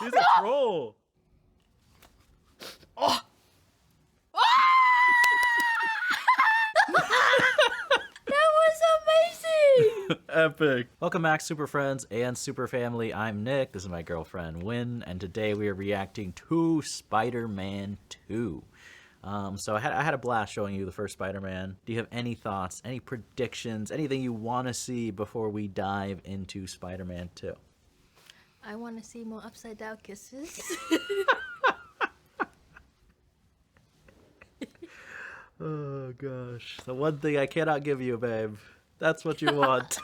He's a troll. Oh. That was amazing. Epic. Welcome back, super friends and super family. I'm Nick. This is my girlfriend Win, and today we are reacting to Spider-Man 2. So I had a blast showing you the first Spider-Man. Do you have any thoughts, any predictions, anything you want to see before we dive into Spider-Man 2? I want to see more upside down kisses. Oh gosh, the one thing I cannot give you, babe. That's what you want.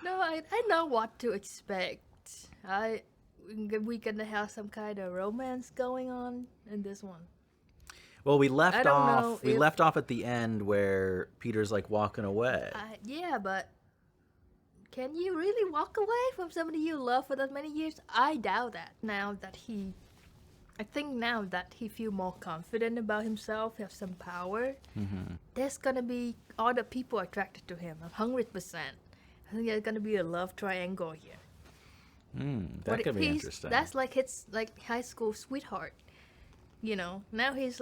No, I know what to expect. We're gonna have some kind of romance going on in this one. Well, we left off at the end where Peter's like walking away. Yeah, but can you really walk away from somebody you love for that many years? I doubt that. I think now that he feels more confident about himself, has some power, there's gonna be other people attracted to him, 100%. I think there's gonna be a love triangle here. That could be interesting. That's like his high school sweetheart, you know. Now he's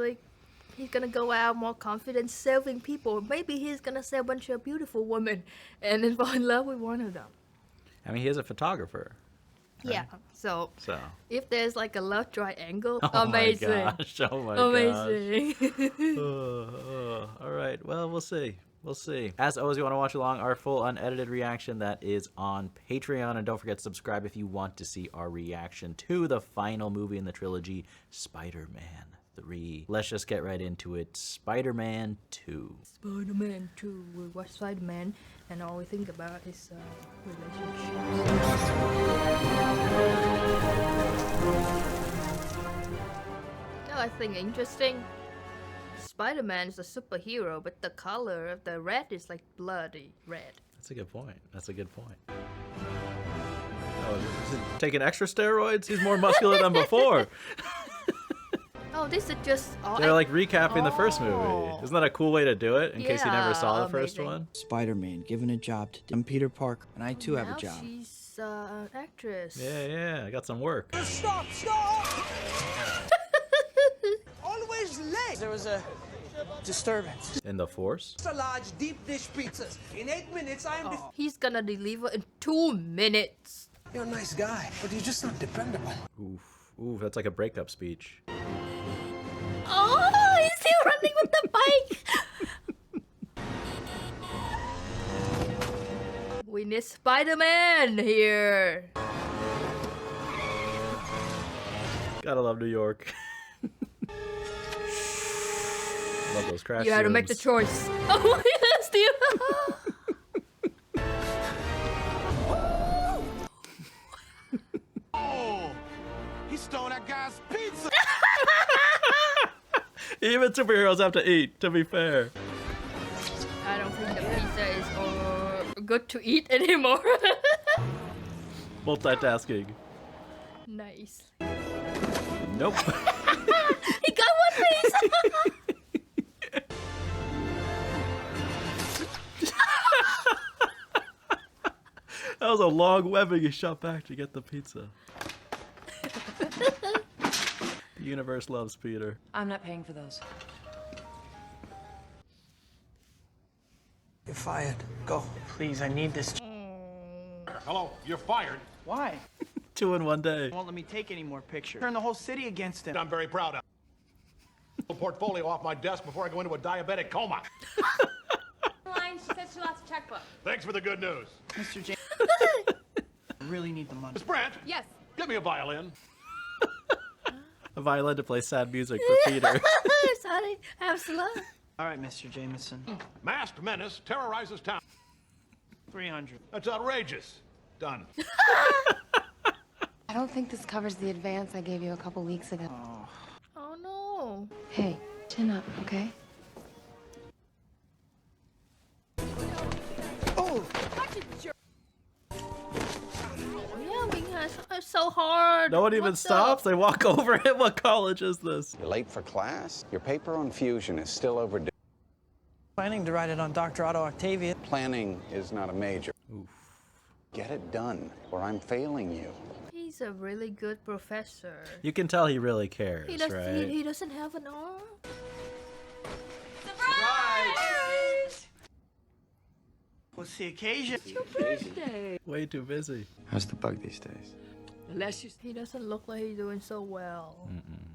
gonna go out more confident, serving people. Maybe he's gonna see a bunch of beautiful women and then fall in love with one of them. I mean, he is a photographer. Right? Yeah. So if there's like a love triangle, oh amazing. My gosh. Oh my amazing. Gosh. All right. Well, we'll see. We'll see. As always, you want to watch along our full unedited reaction that is on Patreon. And don't forget to subscribe if you want to see our reaction to the final movie in the trilogy, Spider-Man 3. Let's just get right into it. Spider-Man 2. Spider-Man 2. We watch Spider-Man and all we think about is relationships. I think interesting. Spider-Man is a superhero, but the color of the red is like bloody red. That's a good point. That's a good point. Oh, is he taking extra steroids? He's more muscular than before. Oh, this is just... They're like recapping the first movie. Isn't that a cool way to do it, in case you never saw the first one? Spider-Man given a job to I'm Peter Parker, and I too have a job. She's an actress. Yeah, I got some work. Stop! Always late! There was a disturbance. In the Force? It's a large deep dish pizzas. In 8 minutes, I am... He's gonna deliver in 2 minutes. You're a nice guy, but you're just not dependable. Oof, that's like a breakup speech. Oh, he's still running with the bike. We need Spider-Man here. Gotta love New York. Love those crash You had to zooms. make the choice. Oh, yeah, still. Oh, he stole that guy's pizza. Even superheroes have to eat, to be fair. I don't think the pizza is good to eat anymore. Multitasking. Nice. Nope. He got one piece. That was a long webbing he shot back to get the pizza. The universe loves Peter. I'm not paying for those. You're fired. Go. Please, I need this. Hello, you're fired. Why? 2 in 1 day. Won't let me take any more pictures. Turn the whole city against him. I'm very proud of. Portfolio off my desk before I go into a diabetic coma. Line, she said she lost a checkbook. Thanks for the good news. Mr. James. I really need the money. Miss Brent, Yes. get me a violin. A violin to play sad music for Peter. Sorry, I'm slow. All right, Mr. Jameson. Masked menace terrorizes town. 300. That's outrageous. Done. I don't think this covers the advance I gave you a couple weeks ago. Oh no. Hey, chin up, okay? Oh! Yeah, because it's so hard. No one even What's stops. up? They walk over it. What college is this? You're late for class? Your paper on fusion is still overdue. Planning to write it on Dr. Otto Octavius. Planning is not a major. Oof. Get it done, or I'm failing you. He's a really good professor. You can tell he really cares, He does. right? He doesn't have an arm. What's the occasion? Your birthday. Way too busy. How's the bug these days? Unless he doesn't look like he's doing so well.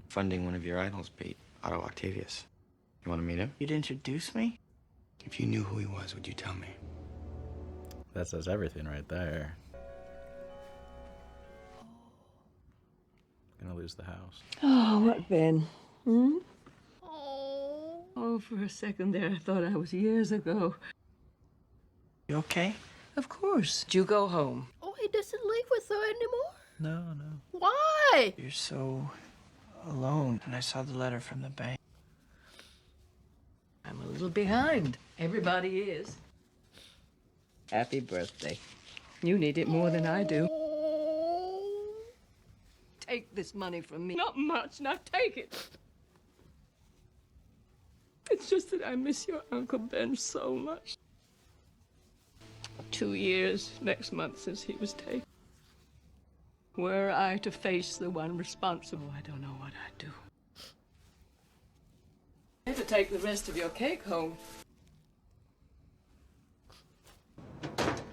Funding one of your idols, Pete. Octavius. You want to meet him? You'd introduce me? If you knew who he was, would you tell me? That says everything right there. Gonna lose the house. Oh, what then? Hmm? Oh. Oh, for a second there, I thought I was years ago. You okay? Of course. You go home. Oh, he doesn't live with her anymore. No, no. Why? You're so alone. And I saw the letter from the bank. I'm a little behind. Everybody is. Happy birthday. You need it more than I do. Take this money from me. Not much, now take it. It's just that I miss your Uncle Ben so much. 2 years next month since he was taken. Were I to face the one responsible, I don't know what I'd do. I have to take the rest of your cake home.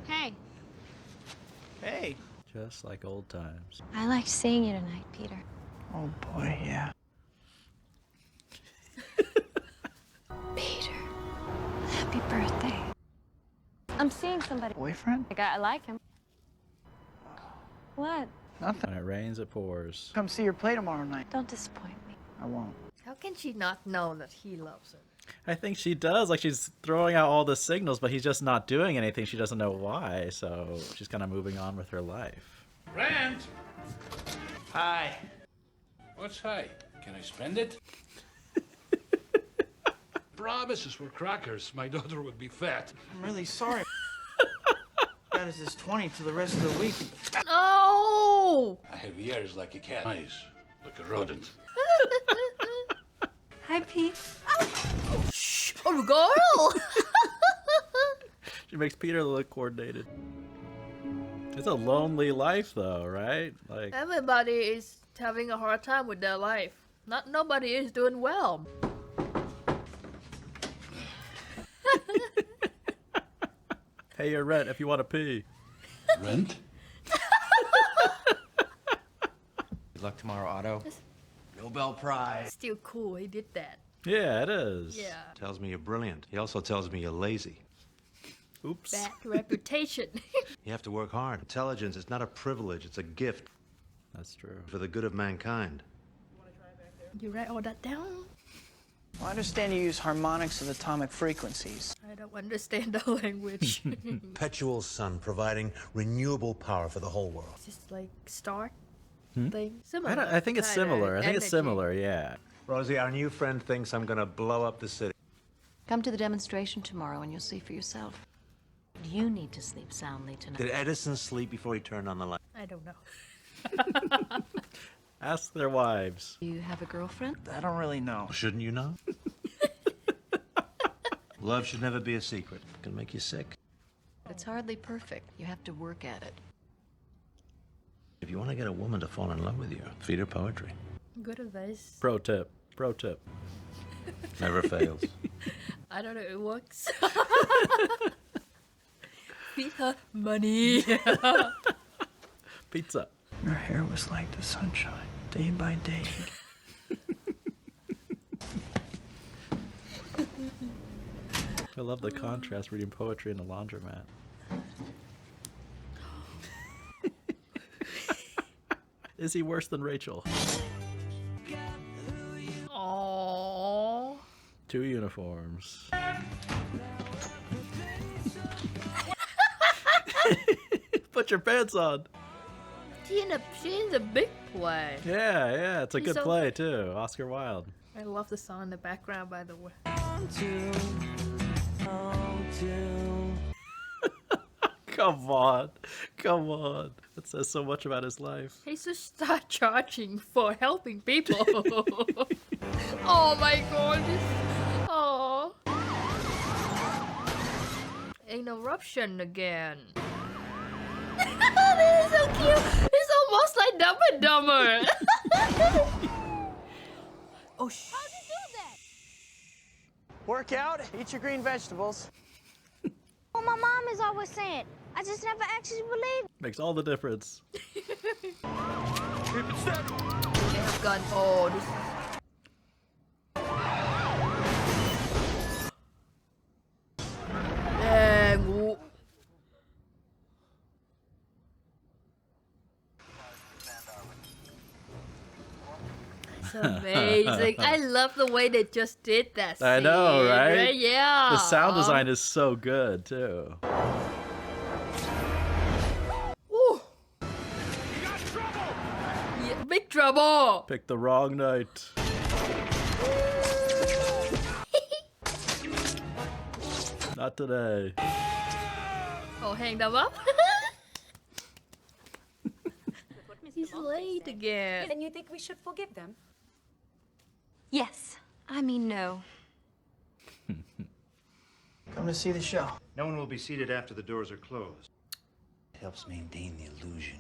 Hey, Hey. Just like old times. I liked seeing you tonight, Peter. Oh boy, yeah. Peter, happy birthday. I'm seeing somebody. Boyfriend? I like him. What? Nothing. When it rains, it pours. Come see your play tomorrow night. Don't disappoint me. I won't. How can she not know that he loves her? I think she does. Like, she's throwing out all the signals, but he's just not doing anything. She doesn't know why, so she's kind of moving on with her life. Rent? Hi. What's hi? Can I spend it? Promises were crackers. My daughter would be fat. I'm really sorry. That is this 20 to the rest of the week. No! I have ears like a cat, eyes like a rodent. Hi, Pete. Oh, girl! She makes Peter look coordinated. It's a lonely life, though, right? Like, Everybody is having a hard time with their life. Nobody is doing well. pay your rent if you want to pee. Rent? Good luck tomorrow, Otto. Nobel Prize. Still cool, he did that. Yeah, it is. Yeah. Tells me you're brilliant. He also tells me you're lazy. Oops. Bad reputation. You have to work hard. Intelligence is not a privilege, it's a gift That's true. for the good of mankind. You write all that down? Well, I understand you use harmonics of atomic frequencies. I don't understand the language. Perpetual sun providing renewable power for the whole world. Just like start thing. Similar. I think it's kinda similar. I think it's energy. similar, yeah. Rosie, our new friend thinks I'm gonna blow up the city. Come to the demonstration tomorrow and you'll see for yourself. You need to sleep soundly tonight. Did Edison sleep before he turned on the light? I don't know. Ask their wives. Do you have a girlfriend? I don't really know. Shouldn't you know? Love should never be a secret. It can make you sick. It's hardly perfect. You have to work at it. If you want to get a woman to fall in love with you, feed her poetry. Good advice. Pro tip. Pro tip. Never fails. I don't know, it works. Feed her money. Pizza. Your hair was like the sunshine, day by day. I love the contrast reading poetry in a laundromat. Is he worse than Rachel? Aww. 2 uniforms. Put your pants on. She's in the big play. Yeah, it's a He's good so play too. Oscar Wilde. I love the song in the background, by the way. Come on. Come on. That says so much about his life. He should start charging for helping people. Oh my god. Oh. Interruption again. That is so cute. It's almost like Dumb and Dumber. Oh, sh. Work out, eat your green vegetables. Well, my mom is always saying, I just never actually believed. Makes all the difference. Gun. Oh, this. Dang. It's amazing. I love the way they just did that scene. I know, right? Yeah. The sound design is so good too. Ooh. Yeah, big trouble. Picked the wrong night. Not today. Oh, hang them up. He's late again. And you think we should forgive them? Yes. I mean, no. Come to see the show. No one will be seated after the doors are closed. It helps maintain the illusion.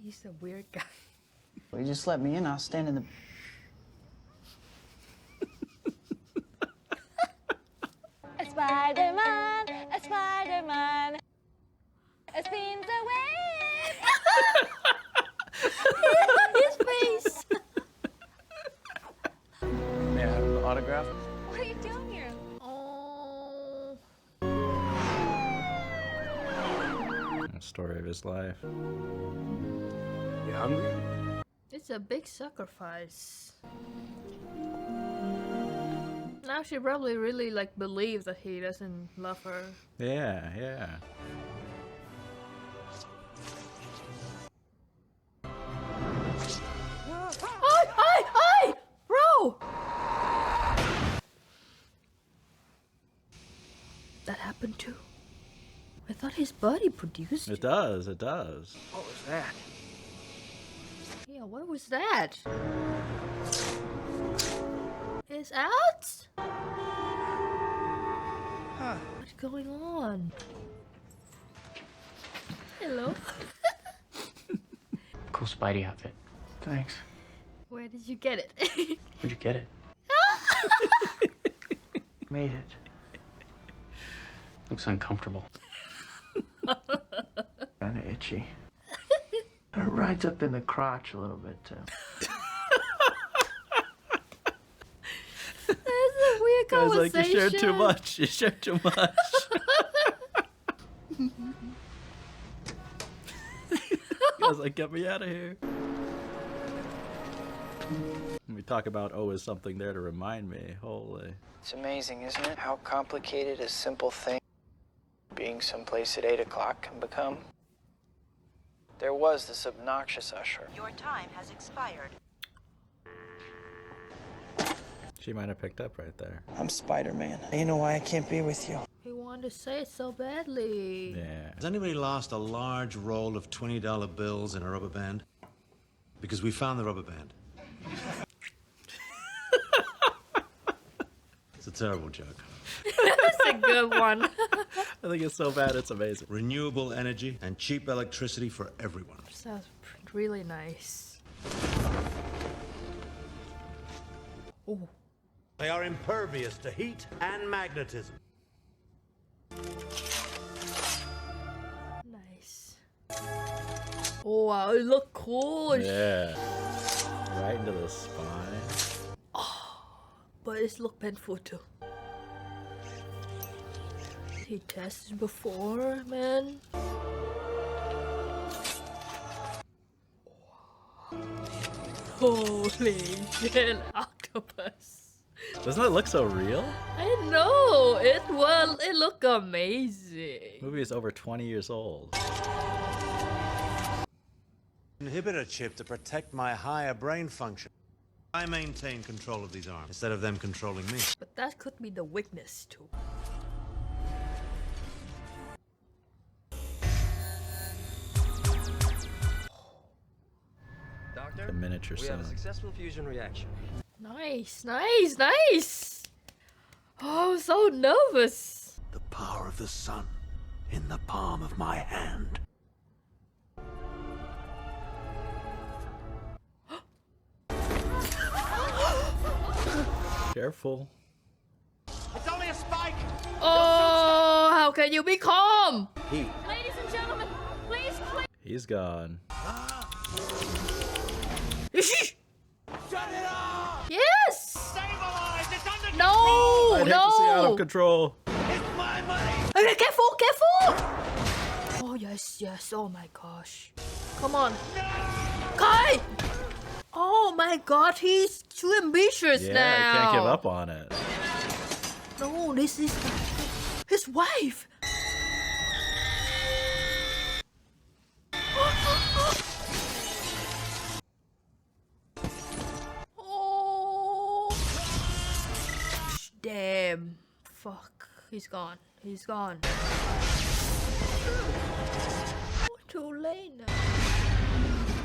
He's a weird guy. Well, you just let me in, I'll stand in the... A Spider-Man, a Spider-Man. A spins away. His face. May I have an autograph? What are you doing here? Oh. Story of his life. You hungry? It's a big sacrifice. Now she probably really like believes that he doesn't love her. Yeah, yeah. Hey, bro! That happened too. I thought his body produced. It does, it does. What was that? Yeah, what was that? It's out? Huh. What's going on? Hello? Cool Spidey outfit. Thanks. Where did you get it? Where'd you get it? Made it. Looks uncomfortable. Kinda itchy. It rides up in the crotch a little bit, too. That's a weird Guys, like, conversation. you shared too much. You shared too much. Guys, like, get me out of here. We talk about, oh, is something there to remind me? Holy. It's amazing, isn't it? How complicated a simple thing being someplace at 8 o'clock can become. There was this obnoxious usher. Your time has expired. She might have picked up right there. I'm Spider-Man. You know why I can't be with you? He wanted to say it so badly. Yeah. Has anybody lost a large roll of $20 bills in a rubber band? Because we found the rubber band. It's a terrible joke. That's a good one. I think it's so bad, it's amazing. Renewable energy and cheap electricity for everyone. Sounds really nice. Oh. They are impervious to heat and magnetism. Nice. Oh, wow, it look cool. Yeah. Right into the spine. But it look painful too. He tested before, man. Holy shit, octopus. Doesn't it look so real? I know, it look amazing. The movie is over 20 years old. Inhibitor chip to protect my higher brain function. I maintain control of these arms instead of them controlling me. But that could be the weakness too. Doctor, The miniature we have a son. successful fusion reaction. Nice, nice, nice. Oh, I'm so nervous. The power of the sun in the palm of my hand. Careful. It's only a spike! Oh, how can you be calm? He. Ladies and gentlemen, please. He's gone. Shut it off! Yes! Stabilize! It's under No! I'd hate to see out of control. It's my money! Okay, careful, careful! Oh, yes, yes. Oh my gosh. Come on. Kai! Oh my god, he's too ambitious Yeah, now. I can't give up on it. No, this is his wife. Oh. Damn. Fuck. He's gone. He's gone. Oh, too late now.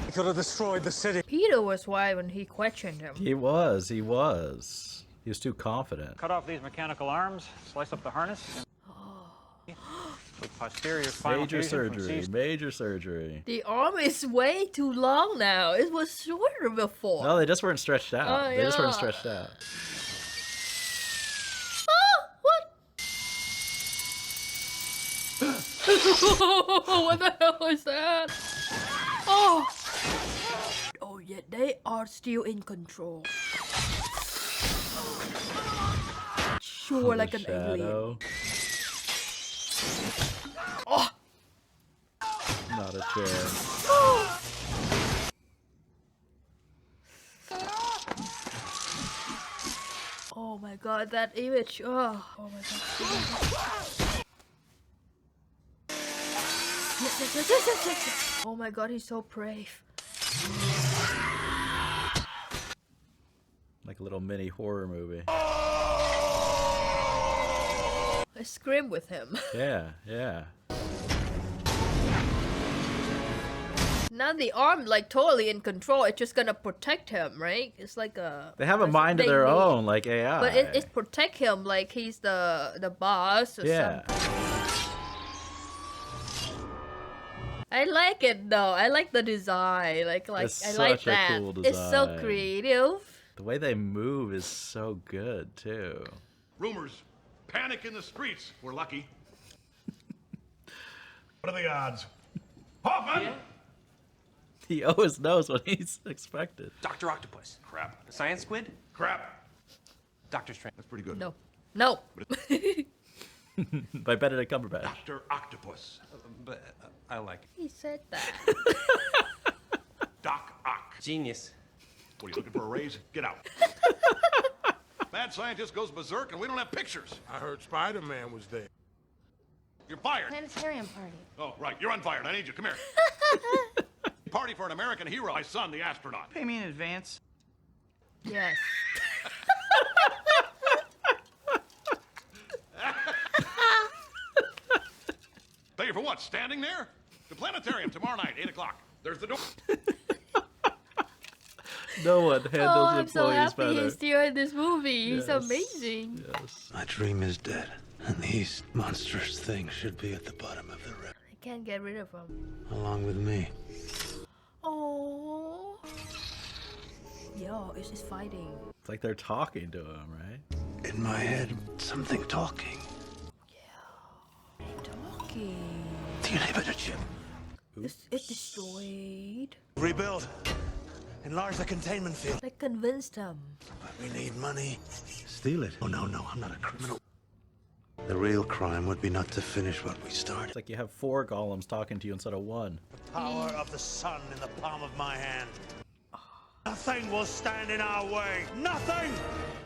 He could have destroyed the city. Peter was right when he questioned him. He was. He was too confident. Cut off these mechanical arms, slice up the harness, and with posterior spinal Major fusion from surgery. C- Major surgery. The arm is way too long now. It was shorter before. No, they just weren't stretched out. Oh, They just weren't yeah. stretched out. What? What the hell is that? Oh! Oh yeah, they are still in control. Sure, like an alien. Oh! Not a chance. Oh my god, that image. Oh my god. Yes. Oh my god, he's so brave. Like a little mini horror movie. I scream with him. Yeah, yeah. Now the arm like totally in control. It's just gonna protect him, right? It's like a. They have a mind of their own, like AI. But it protect him like he's the boss or yeah. something. I like it though. I like the design. It's I like such a that. cool It's so design. creative. The way they move is so good too. Rumors. Panic in the streets. We're lucky. What are the odds? Hoffman! He always knows what he's expected. Dr. Octopus. Crap. The science squid? Crap. Doctor Strange. That's pretty good. No. No. By Benedict Cumberbatch. Dr. Octopus. But I like it. He said that. Doc Ock. Genius. What, are you looking for a raise? Get out. Mad scientist goes berserk and we don't have pictures. I heard Spider-Man was there. You're fired. Planetarium party. Oh, right. You're unfired. I need you. Come here. Party for an American hero. My son, the astronaut. Pay me in advance. Yes. Pay you for what? Standing there? The planetarium tomorrow night, 8 o'clock. There's the door. No one handles I'm so employees happy better. he's still in this movie. He's Yes. amazing. Yes. My dream is dead, and these monstrous things should be at the bottom of the river, I can't get rid of him. along with me. Oh. Yo, it's just fighting. It's like they're talking to him, right? In my head, something talking. Talking. The inhibitor chip. It's destroyed. Rebuild. Enlarge the containment field. I convinced him. But we need money. Steal it. Oh, no, I'm not a criminal. The real crime would be not to finish what we started. It's like you have 4 golems talking to you instead of 1. Power of the sun in the palm of my hand. Nothing will stand in our way. Nothing!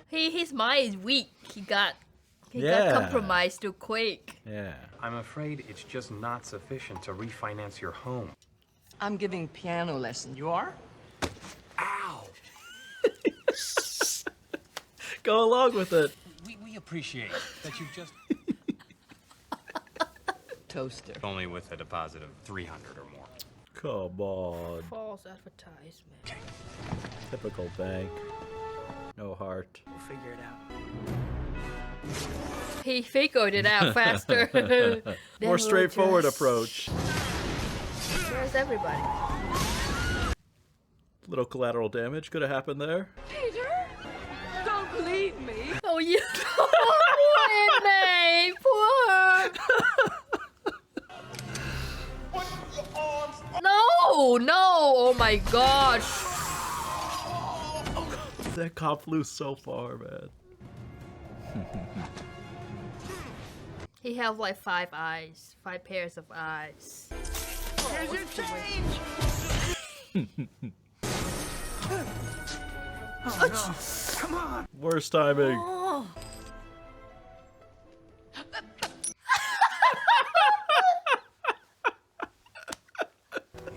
His mind is weak. He got Yeah. compromised too quick. Yeah. I'm afraid it's just not sufficient to refinance your home. I'm giving piano lessons. You are? Go along with it. We appreciate that you just... Toaster. Only with a deposit of 300 or more. Come on. False advertisement. Typical bank. No heart. We'll figure it out. He figured it out faster. More straightforward just- approach. Where's everybody? Little collateral damage could have happened there. Peter, don't leave me. Oh, you poor May, poor. No, no! Oh my gosh! That cop flew so far, man. He has like 5 eyes, 5 pairs of eyes. Here's your change! Oh, no. Come on! Worst timing. Oh.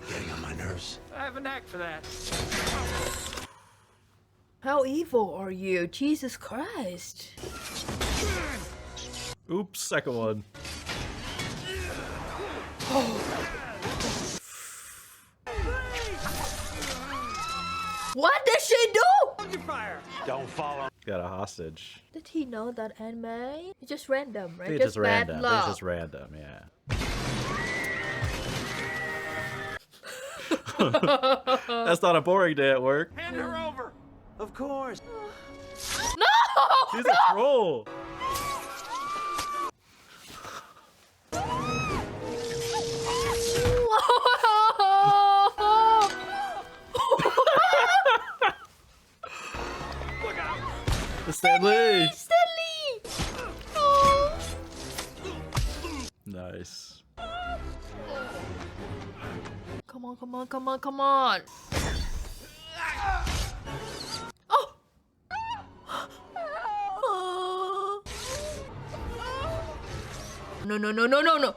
Getting on my nerves. I have a knack for that. How evil are you? Jesus Christ. Oops, second one. What did she do? Don't follow. Got a hostage. Did he know that anime? It's just random, right? It's just bad random. luck. It's just random, yeah. That's not a boring day at work. Hand her over! Of course. No! She's a troll. Stanley! Stanley! Oh. Nice. Come on, come on, come on, come on! Oh! No, no, no, no, no, no!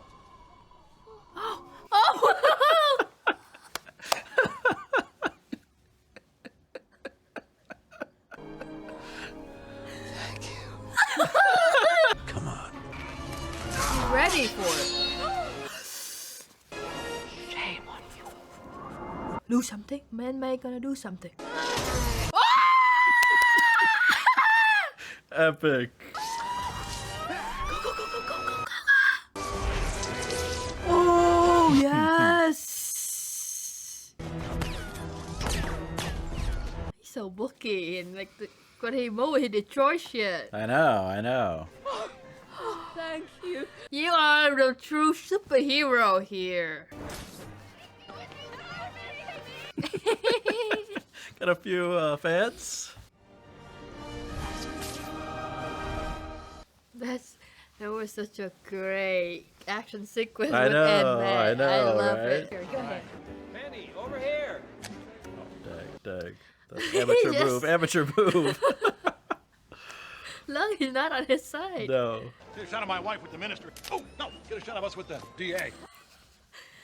Oh! Oh! Come on. I'm ready for it. Shame on you. Do something. Man May gonna do something. Epic. Oh, yes! He's so bulky and like when he moves, he destroys shit. I know, I know. Thank you. You are the true superhero here. Got a few fans. That was such a great action sequence I with know, Ant-Man. I know, I love right? it. Here, go ahead. Penny, over here. Dag. The amateur Yes. move, amateur move. Look, he's not on his side. No. Get a shot of my wife with the minister. Oh, no. Get a shot of us with the DA.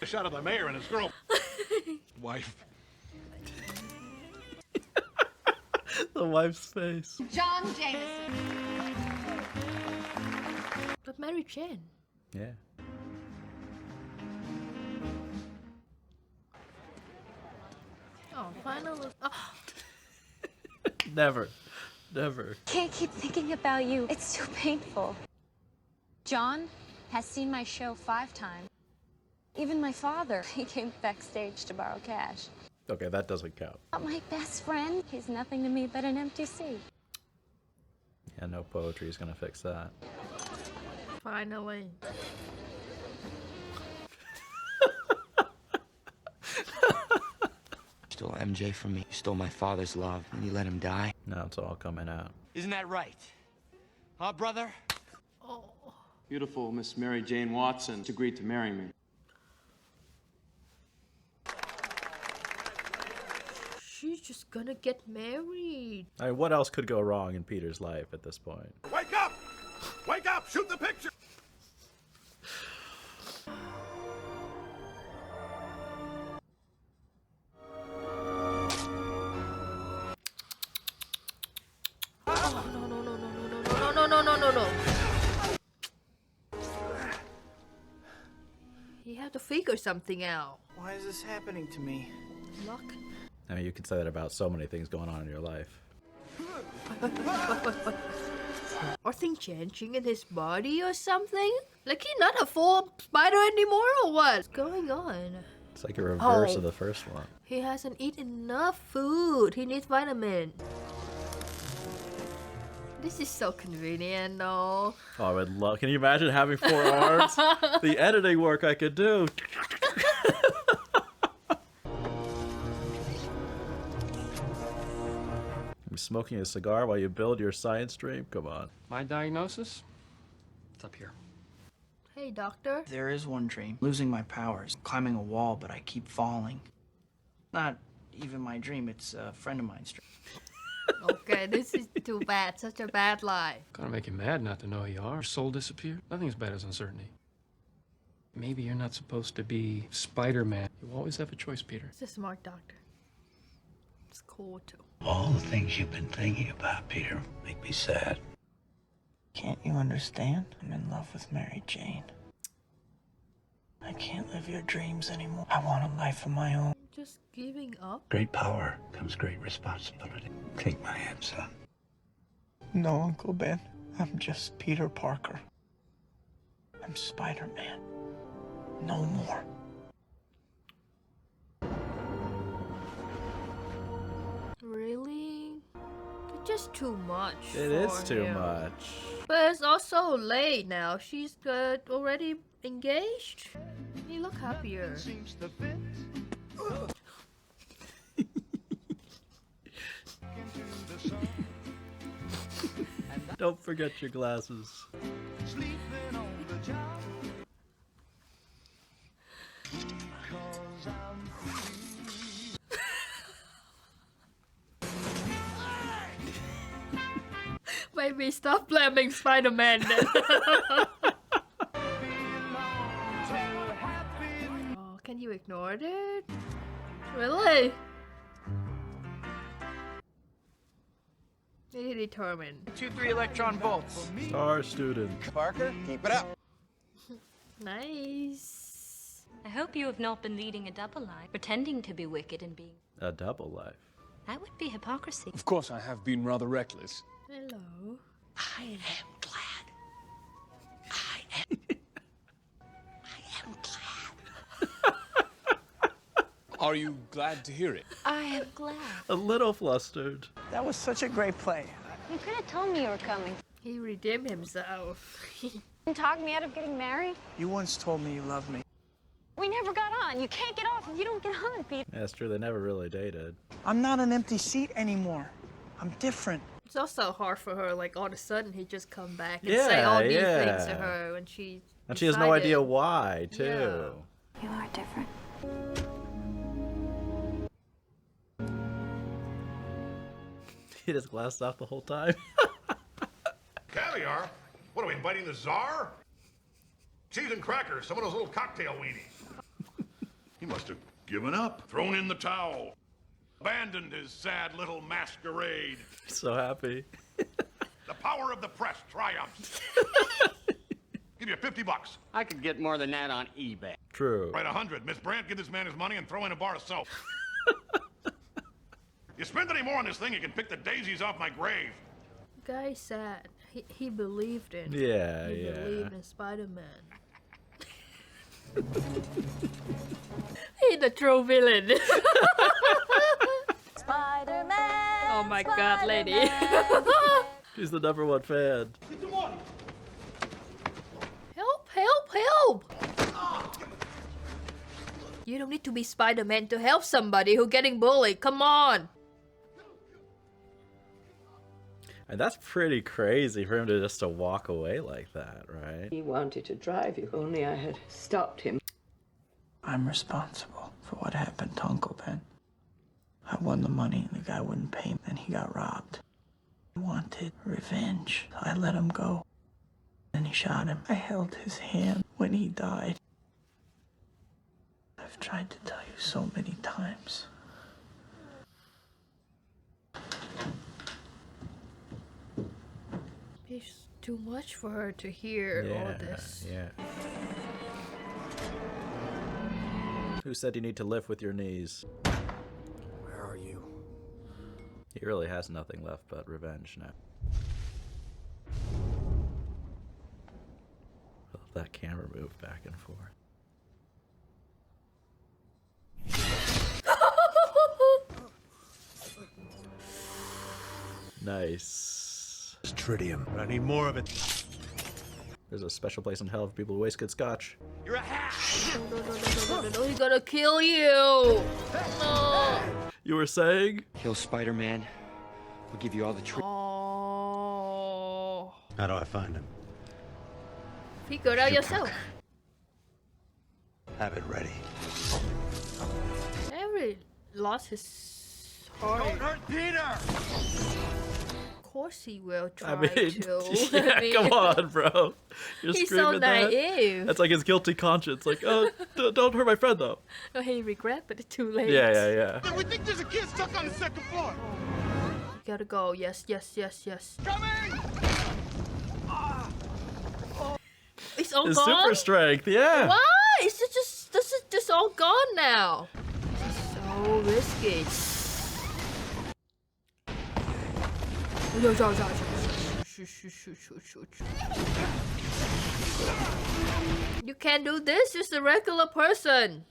A shot of the mayor and his girl. Wife. The wife's face. John Jameson. But Mary Jane. Yeah. Oh, finally. Oh. Never. Never. Can't keep thinking about you. It's too painful. John has seen my show 5 times. Even my father, he came backstage to borrow cash. Okay, that doesn't count. Not my best friend. He's nothing to me but an empty seat. Yeah, no poetry is gonna fix that. Finally. Stole MJ from me. You stole my father's love, and you let him die. Now it's all coming out. Isn't that right? Huh, brother? Oh. Beautiful Miss Mary Jane Watson agreed to marry me. She's just gonna get married. I mean, what else could go wrong in Peter's life at this point? Wake up! Wake up! Shoot the picture! Oh, no, no, no, no, no, no, no, no, no, no, no. You have to figure something out. Why is this happening to me? Luck. I mean, you can say that about so many things going on in your life. Are things changing in his body or something? Like he's not a full spider anymore or what? What's going on? It's like a reverse Oh. of the first one. He hasn't eaten enough food. He needs vitamin. This is so convenient though. Oh, I would love. Can you imagine having 4 arms? The editing work I could do. You smoking a cigar while you build your science dream? Come on. My diagnosis? It's up here. Hey, doctor. There is one dream. Losing my powers. Climbing a wall, but I keep falling. Not even my dream. It's a friend of mine's dream. Okay, this is too bad. Such a bad lie. Gonna make you mad not to know who you are. Your soul disappeared. Nothing as bad as uncertainty. Maybe you're not supposed to be Spider-Man. You always have a choice, Peter. It's a smart doctor. It's cool too. All the things you've been thinking about, Peter, make me sad. Can't you understand? I'm in love with Mary Jane. I can't live your dreams anymore. I want a life of my own. Just giving up? Great power comes great responsibility. Take my hand, son. No, Uncle Ben. I'm just Peter Parker. I'm Spider-Man. No more. Really? It's just too much. It is for too him. much. But it's also late now. She's already engaged. You look happier. Don't forget your glasses. Maybe stop blaming Spider-Man then. Oh, can you ignore it? Really? Really determined. 2-3 electron volts. Star student. Parker, keep it up. Nice. I hope you have not been leading a double life, pretending to be wicked and being. A double life. That would be hypocrisy. Of course, I have been rather reckless. Hello. I am glad. Are you glad to hear it? I am glad. A little flustered. That was such a great play. You could have told me you were coming. He redeemed himself. You talked me out of getting married. You once told me you loved me. We never got on. You can't get off if you don't get on, Pete. Yeah, that's true. They never really dated. I'm not an empty seat anymore. I'm different. It's also hard for her, like all of a sudden he just come back and say all these things to her when she And she has no idea why, too. Yeah. You are different. He just glassed off the whole time. Caviar? What are we, inviting the czar? Cheese and crackers, some of those little cocktail weenies. He must have given up, thrown in the towel, abandoned his sad little masquerade. So happy. The power of the press triumphs. Give you $50. I could get more than that on eBay. True. Write 100. Miss Brandt, give this man his money and throw in a bar of soap. You spend any more on this thing, you can pick the daisies off my grave. Guy's sad. He believed in. Yeah, he yeah. believed in Spider-Man. He's the true villain. Spider-Man. Oh my God, lady. She's the #1 fan. Help! Help! Help! You don't need to be Spider-Man to help somebody who's getting bullied. Come on. And that's pretty crazy for him to just to walk away like that, right? He wanted to drive you, only I had stopped him. I'm responsible for what happened to Uncle Ben. I won the money and the guy wouldn't pay me, and he got robbed. He wanted revenge, so I let him go. Then he shot him. I held his hand when he died. I've tried to tell you so many times. It's too much for her to hear all this. Yeah. Who said you need to lift with your knees? Where are you? He really has nothing left but revenge now. that camera move back and forth. Nice. It's tritium, but I need more of it. There's a special place in hell for people who waste good scotch. No, he's gonna kill you! No! You were saying? Kill Spider-Man. We'll give you all the truth. Oh. How do I find him? Figure it out yourself. Have it ready. Harry lost his heart. Don't hurt Peter! Of course he will try I mean, to. yeah, I mean, come on, bro. You're he's so screaming that? naive. That's like his guilty conscience. Like, oh, don't hurt my friend, though. Oh, he regret, but it's too late. Yeah. We think there's a kid stuck on the second floor. You gotta go. Yes. Coming! It's all His gone? super strength, yeah. Why? This is just all gone now. This is so risky. You can't do this, just a regular person.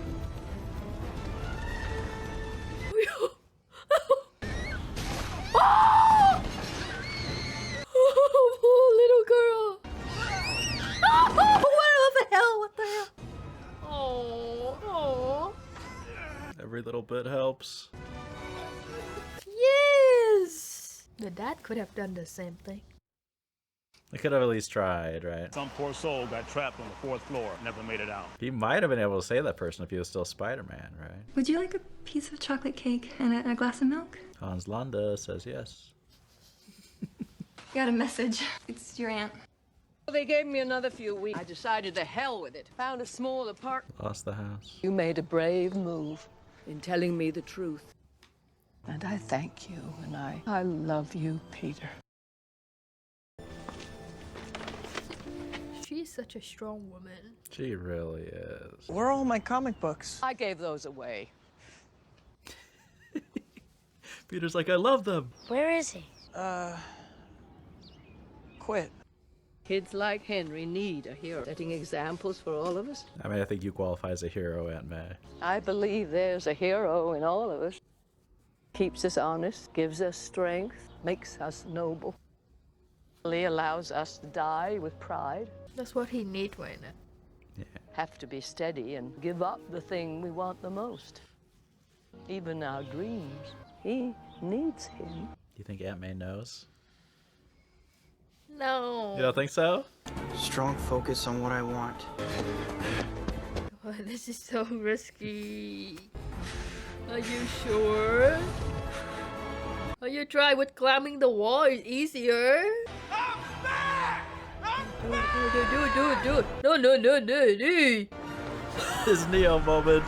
Oh, little girl. What the hell? What the hell? Oh. Every little bit helps. Yes. The dad could have done the same thing. I could have at least tried, right? Some poor soul got trapped on the 4th floor, never made it out. He might have been able to save that person if he was still Spider-Man, right? Would you like a piece of chocolate cake and a glass of milk? Hans Landa says yes. Got a message. It's your aunt. They gave me another few weeks. I decided to hell with it. Found a small apartment. Lost the house. You made a brave move in telling me the truth. And I thank you, and I love you, Peter. She's such a strong woman. She really is. Where are all my comic books? I gave those away. Peter's like, I love them. Where is he? Quit. Kids like Henry need a hero, setting examples for all of us. I mean, I think you qualify as a hero, Aunt May. I believe there's a hero in all of us. Keeps us honest, gives us strength, makes us noble. He allows us to die with pride. That's what he needs right now. Have to be steady and give up the thing we want the most. Even our dreams. He needs him. You think Aunt May knows? No. You don't think so? Strong focus on what I want. Oh, this is so risky. Are you sure? Are you try with climbing the wall is easier? Do it. No. His Neo moment.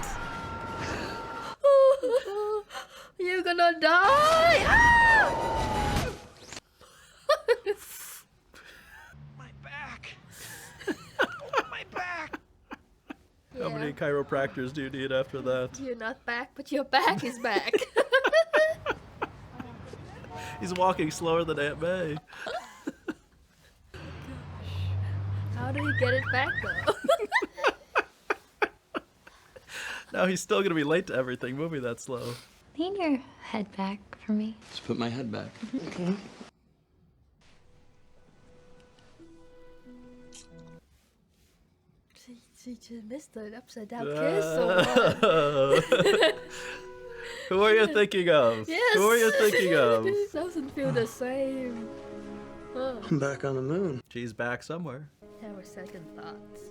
You're gonna die! Ah! My back! How many chiropractors do you need after that? You're not back, but your back is back. He's walking slower than Aunt May. How do you get it back though? Now he's still gonna be late to everything. Moving that slow. Lean your head back for me. Just put my head back. Okay. She just missed an upside down kiss or what? Who are you thinking of? Yes. Who are you thinking of? This doesn't feel the same. Huh. I'm back on the moon. She's back somewhere. There were second thoughts.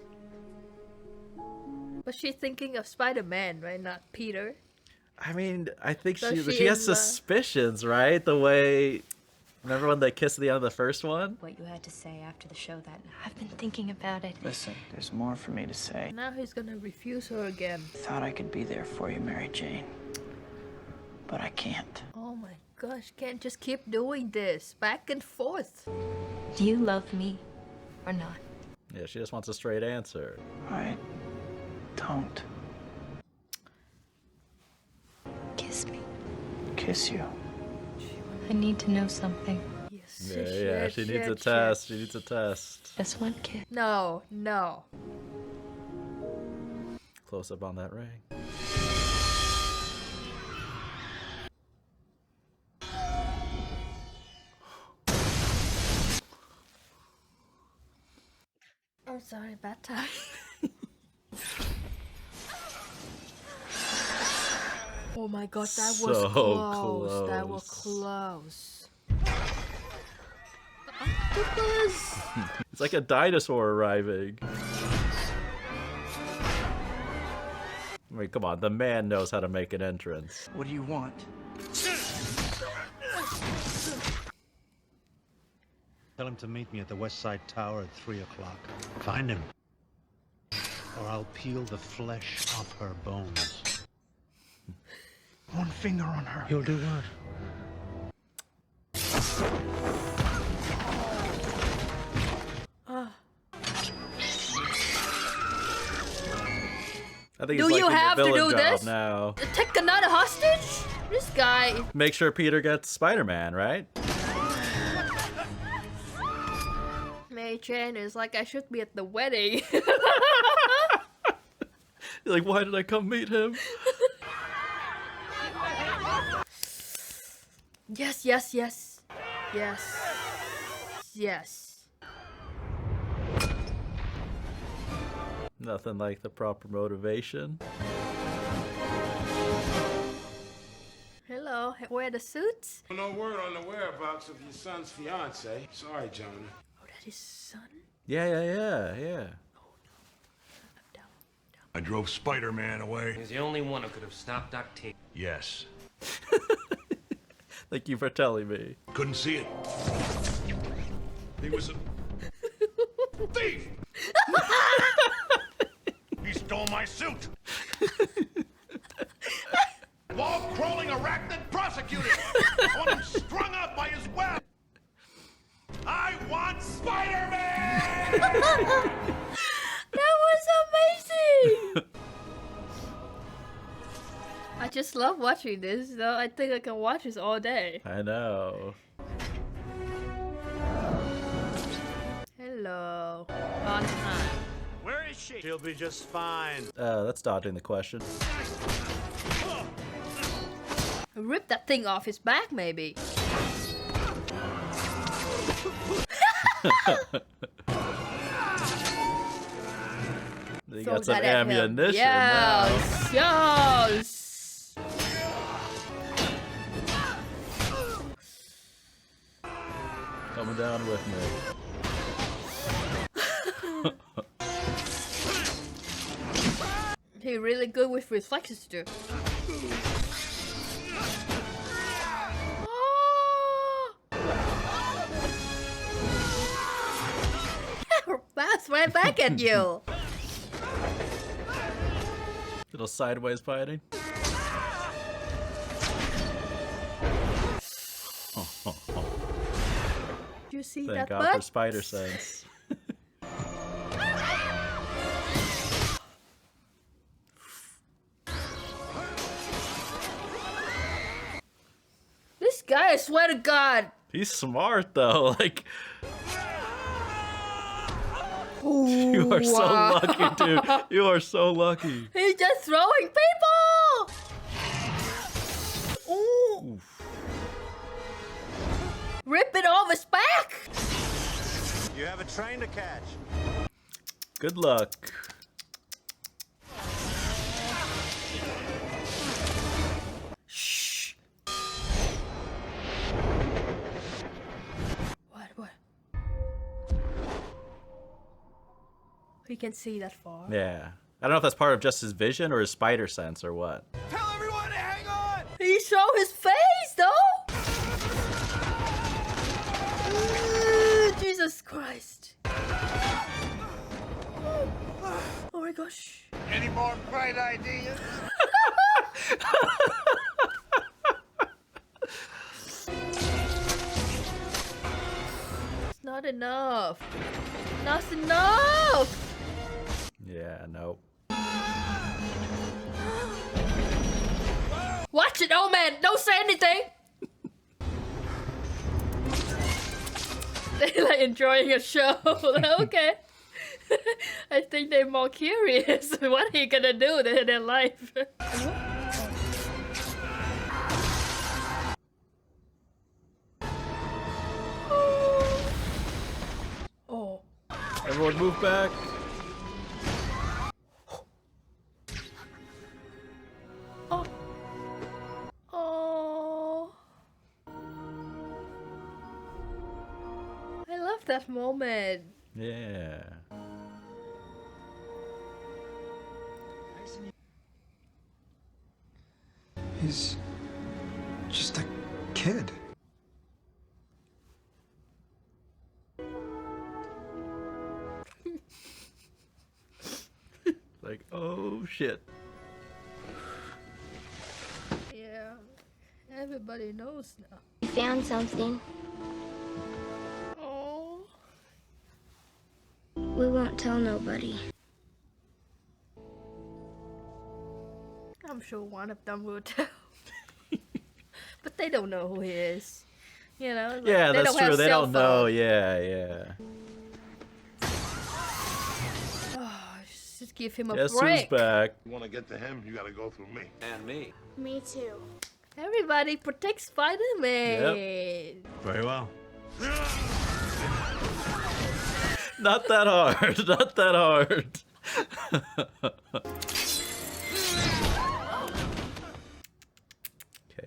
But she's thinking of Spider-Man, right? Not Peter. I mean, I think So she she has is, suspicions, right? The way... Remember when they kissed at the end of the first one? What you had to say after the show that night. I've been thinking about it. Listen, there's more for me to say. Now he's gonna refuse her again. Thought I could be there for you, Mary Jane. But I can't. Oh my gosh, can't just keep doing this. Back and forth. Do you love me or not? Yeah, she just wants a straight answer. I don't. Kiss me. Kiss you. I need to know something. Yes. Yeah, she needs a test. She needs a test. Just one kiss. No, no. Close up on that ring. I'm sorry, bad time. Oh my god, that was So close. That was close. Octopus! It's like a dinosaur arriving. I mean, come on, the man knows how to make an entrance. What do you want? Tell him to meet me at the West Side Tower at 3 o'clock. Find him, or I'll peel the flesh off her bones. One finger on her. You'll do what? I think Do it's like you in your have to villain do job this? now. Take another hostage? This guy. Make sure Peter gets Spider-Man, right? Mary Jane is like, I should be at the wedding. You're like, why did I come meet him? Yes, yes, yes. Yes. Yes. Nothing like the proper motivation. Hello, wear the suits? No word on the whereabouts of your son's fiance. Sorry, Jonah. Oh, that is son? Yeah. I drove Spider-Man away. He's the only one who could have stopped Octavius. Yes. Thank you for telling me. Couldn't see it. He was a thief! He stole my suit! Wall-crawling arachnid prosecutor! I want him strung up by his web! I want Spider-Man! That was amazing! I just love watching this, though. I think I can watch this all day. I know. Hello. On time. Where is she? She'll be just fine. That's dodging the question. Rip that thing off his back, maybe. They Throw got some that at him. ammunition now. Yes! Coming down with me. He really good with reflexes too. Bounce right back at you. Little sideways fighting. Do you see Thank that God for butt? spider sense. This guy, I swear to God. He's smart though. Like, Ooh, you are so wow. lucky, dude. You are so lucky. He's just throwing people. Ooh. Rip it off his back. You have a train to catch. Good luck. Shh. What? He can see that far. Yeah. I don't know if that's part of just his vision or his spider sense or what. Tell everyone to hang on! He showed his face, though. Jesus Christ. Oh my gosh. Any more bright ideas? It's not enough. Not enough. Yeah, nope. Watch it, oh man. Don't say anything. They like enjoying a show. Okay. I think they're more curious. What are you gonna do in their life? Oh. Everyone move back. Oh. Oh. I love that moment. Yeah. He's just a kid. Like, oh shit. Yeah. Everybody knows now. We found something. Oh. We won't tell nobody. I'm sure one of them will tell. But they don't know who he is. You know? Like, Yeah, they that's don't have true. They cell don't know. phone. Yeah. Oh, just give him a Guess who's break. back? You want to get to him, you got to go through me. And me. Me too. Everybody protect Spider-Man. Very well. Not that hard. Not that hard.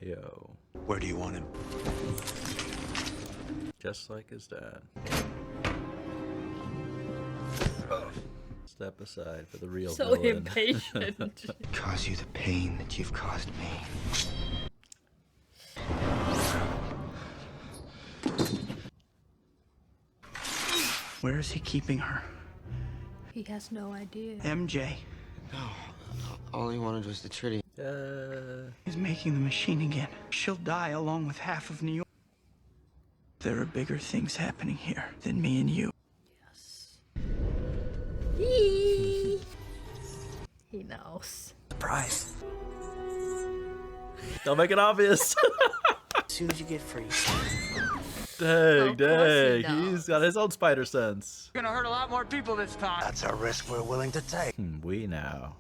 KO. Where do you want him? Just like his dad. Step aside for the real So villain. impatient. Cause you the pain that you've caused me. Where is he keeping her? He has no idea. MJ. No. All he wanted was the Trinity. He's making the machine again. She'll die along with half of New York. There are bigger things happening here than me and you. He knows. Surprise. Don't make it obvious. As soon as you get free. Dang. He's got his own spider sense. You're gonna hurt a lot more people this time. That's a risk we're willing to take. We know.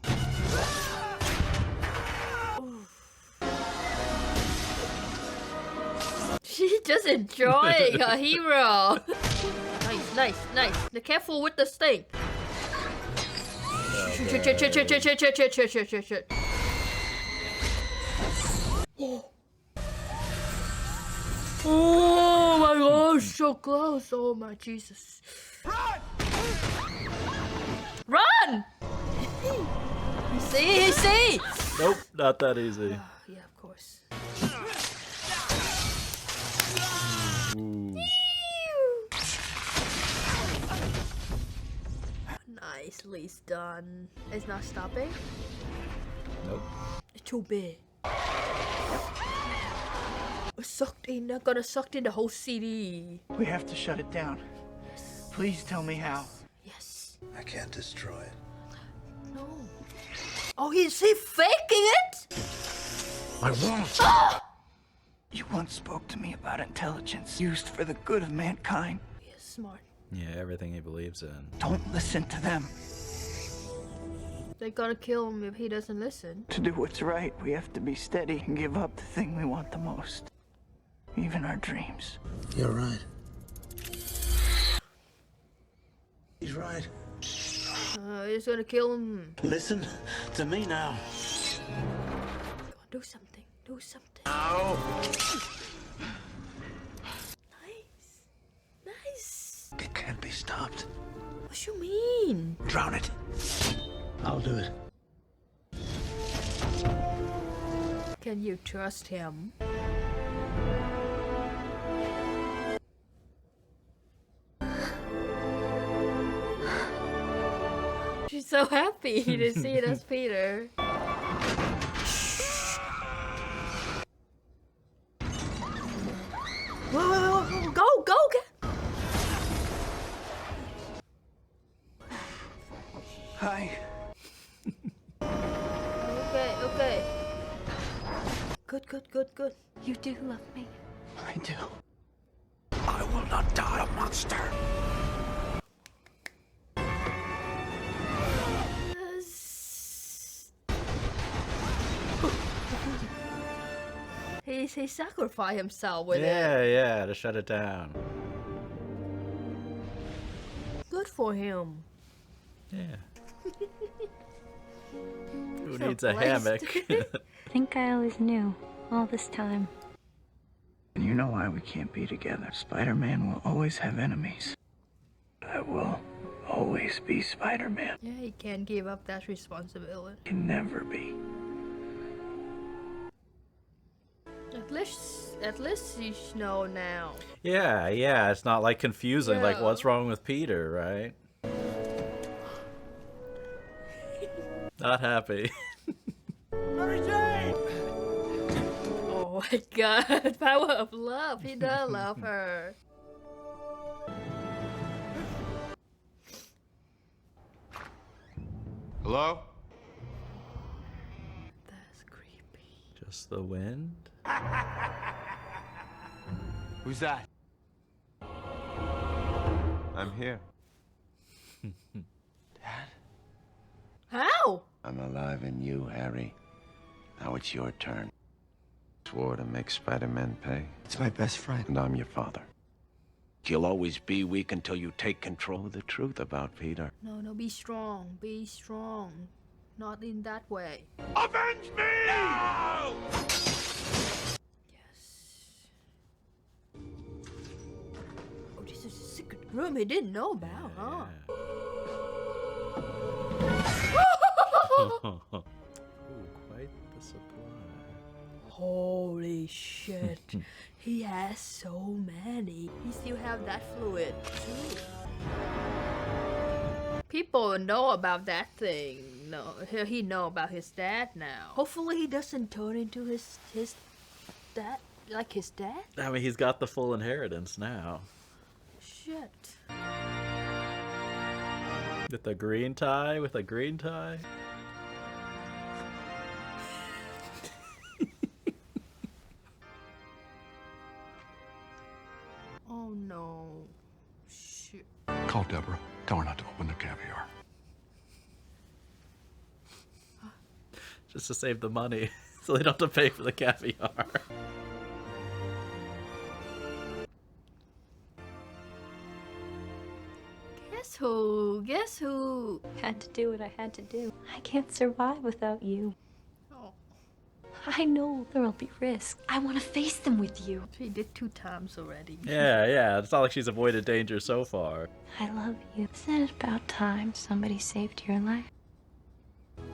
She's just enjoying her hero. Nice. Be careful with the stink. Shit. Oh my gosh, so close. Oh my Jesus. Run! You see? Nope, not that easy. Yeah, of course. Ooh. Nicely done. It's not stopping? Nope. It's too big. It's sucked in. They're gonna suck in the whole CD. We have to shut it down. Please tell me how. Yes. I can't destroy it. No. Oh, is he faking it? I won't. You once spoke to me about intelligence used for the good of mankind. He is smart. Yeah, everything he believes in. Don't listen to them. They're gonna kill him if he doesn't listen. To do what's right, we have to be steady and give up the thing we want the most. Even our dreams. You're right. He's right. He's gonna kill him. Listen to me now. Do something. Ow. Nice. It can't be stopped. What you mean? Drown it. I'll do it. Can you trust him? She's so happy to see it as Peter. Whoa, go! Hi. Okay. Good. You do love me. I do. I will not die a monster. He sacrificed himself with it. Yeah, to shut it down. Good for him. Yeah. Who So needs a blessed. hammock? I think I always knew all this time. And you know why we can't be together. Spider-Man will always have enemies. I will always be Spider-Man. Yeah, he can't give up that responsibility. Can never be. At least you know now. Yeah, it's not like confusing, like Yeah. what's wrong with Peter, right? Not happy. Mary Jane! Oh my god, power of love. He does love her. Hello? That's creepy. Just the wind? Who's that? I'm here. How? I'm alive in you, Harry. Now it's your turn. Swore to make Spider-Man pay. It's my best friend. And I'm your father. You'll always be weak until you take control of the truth about Peter. No, be strong. Be strong. Not in that way. Avenge me! No! Oh, this is a secret room he didn't know about, huh? Ooh, quite the supply. Holy shit. He has so many. He still have that fluid too. People know about that thing. No, he know about his dad now. Hopefully he doesn't turn into his dad, like his dad. I mean, he's got the full inheritance now. Shit. With a green tie? With a green tie? Oh no. Shit. Call Deborah. Tell her not to open the caviar. Just to save the money, so they don't have to pay for the caviar. Guess who? Guess who? Had to do what I had to do. I can't survive without you. Oh. I know there'll be risks. I want to face them with you. She did 2 times already. Yeah, it's not like she's avoided danger so far. I love you. Isn't it about time somebody saved your life?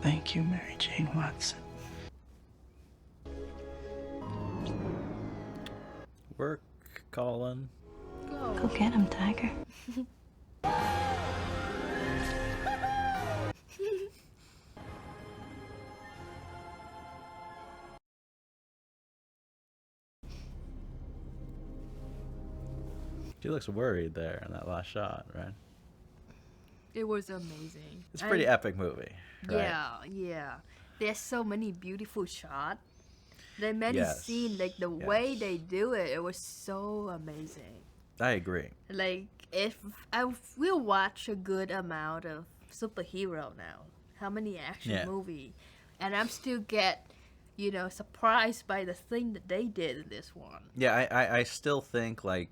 Thank you, Mary Jane Watson. Work, Colin. Go get him, Tiger. She looks worried there in that last shot, right? It was amazing. It's a pretty epic movie, right? Yeah. There's so many beautiful shots. The many Yes, scenes, like the way they do it, it was so amazing. I agree. Like if I will watch a good amount of superhero now, how many action movie, and I'm still get, surprised by the thing that they did in this one. Yeah, I still think, like,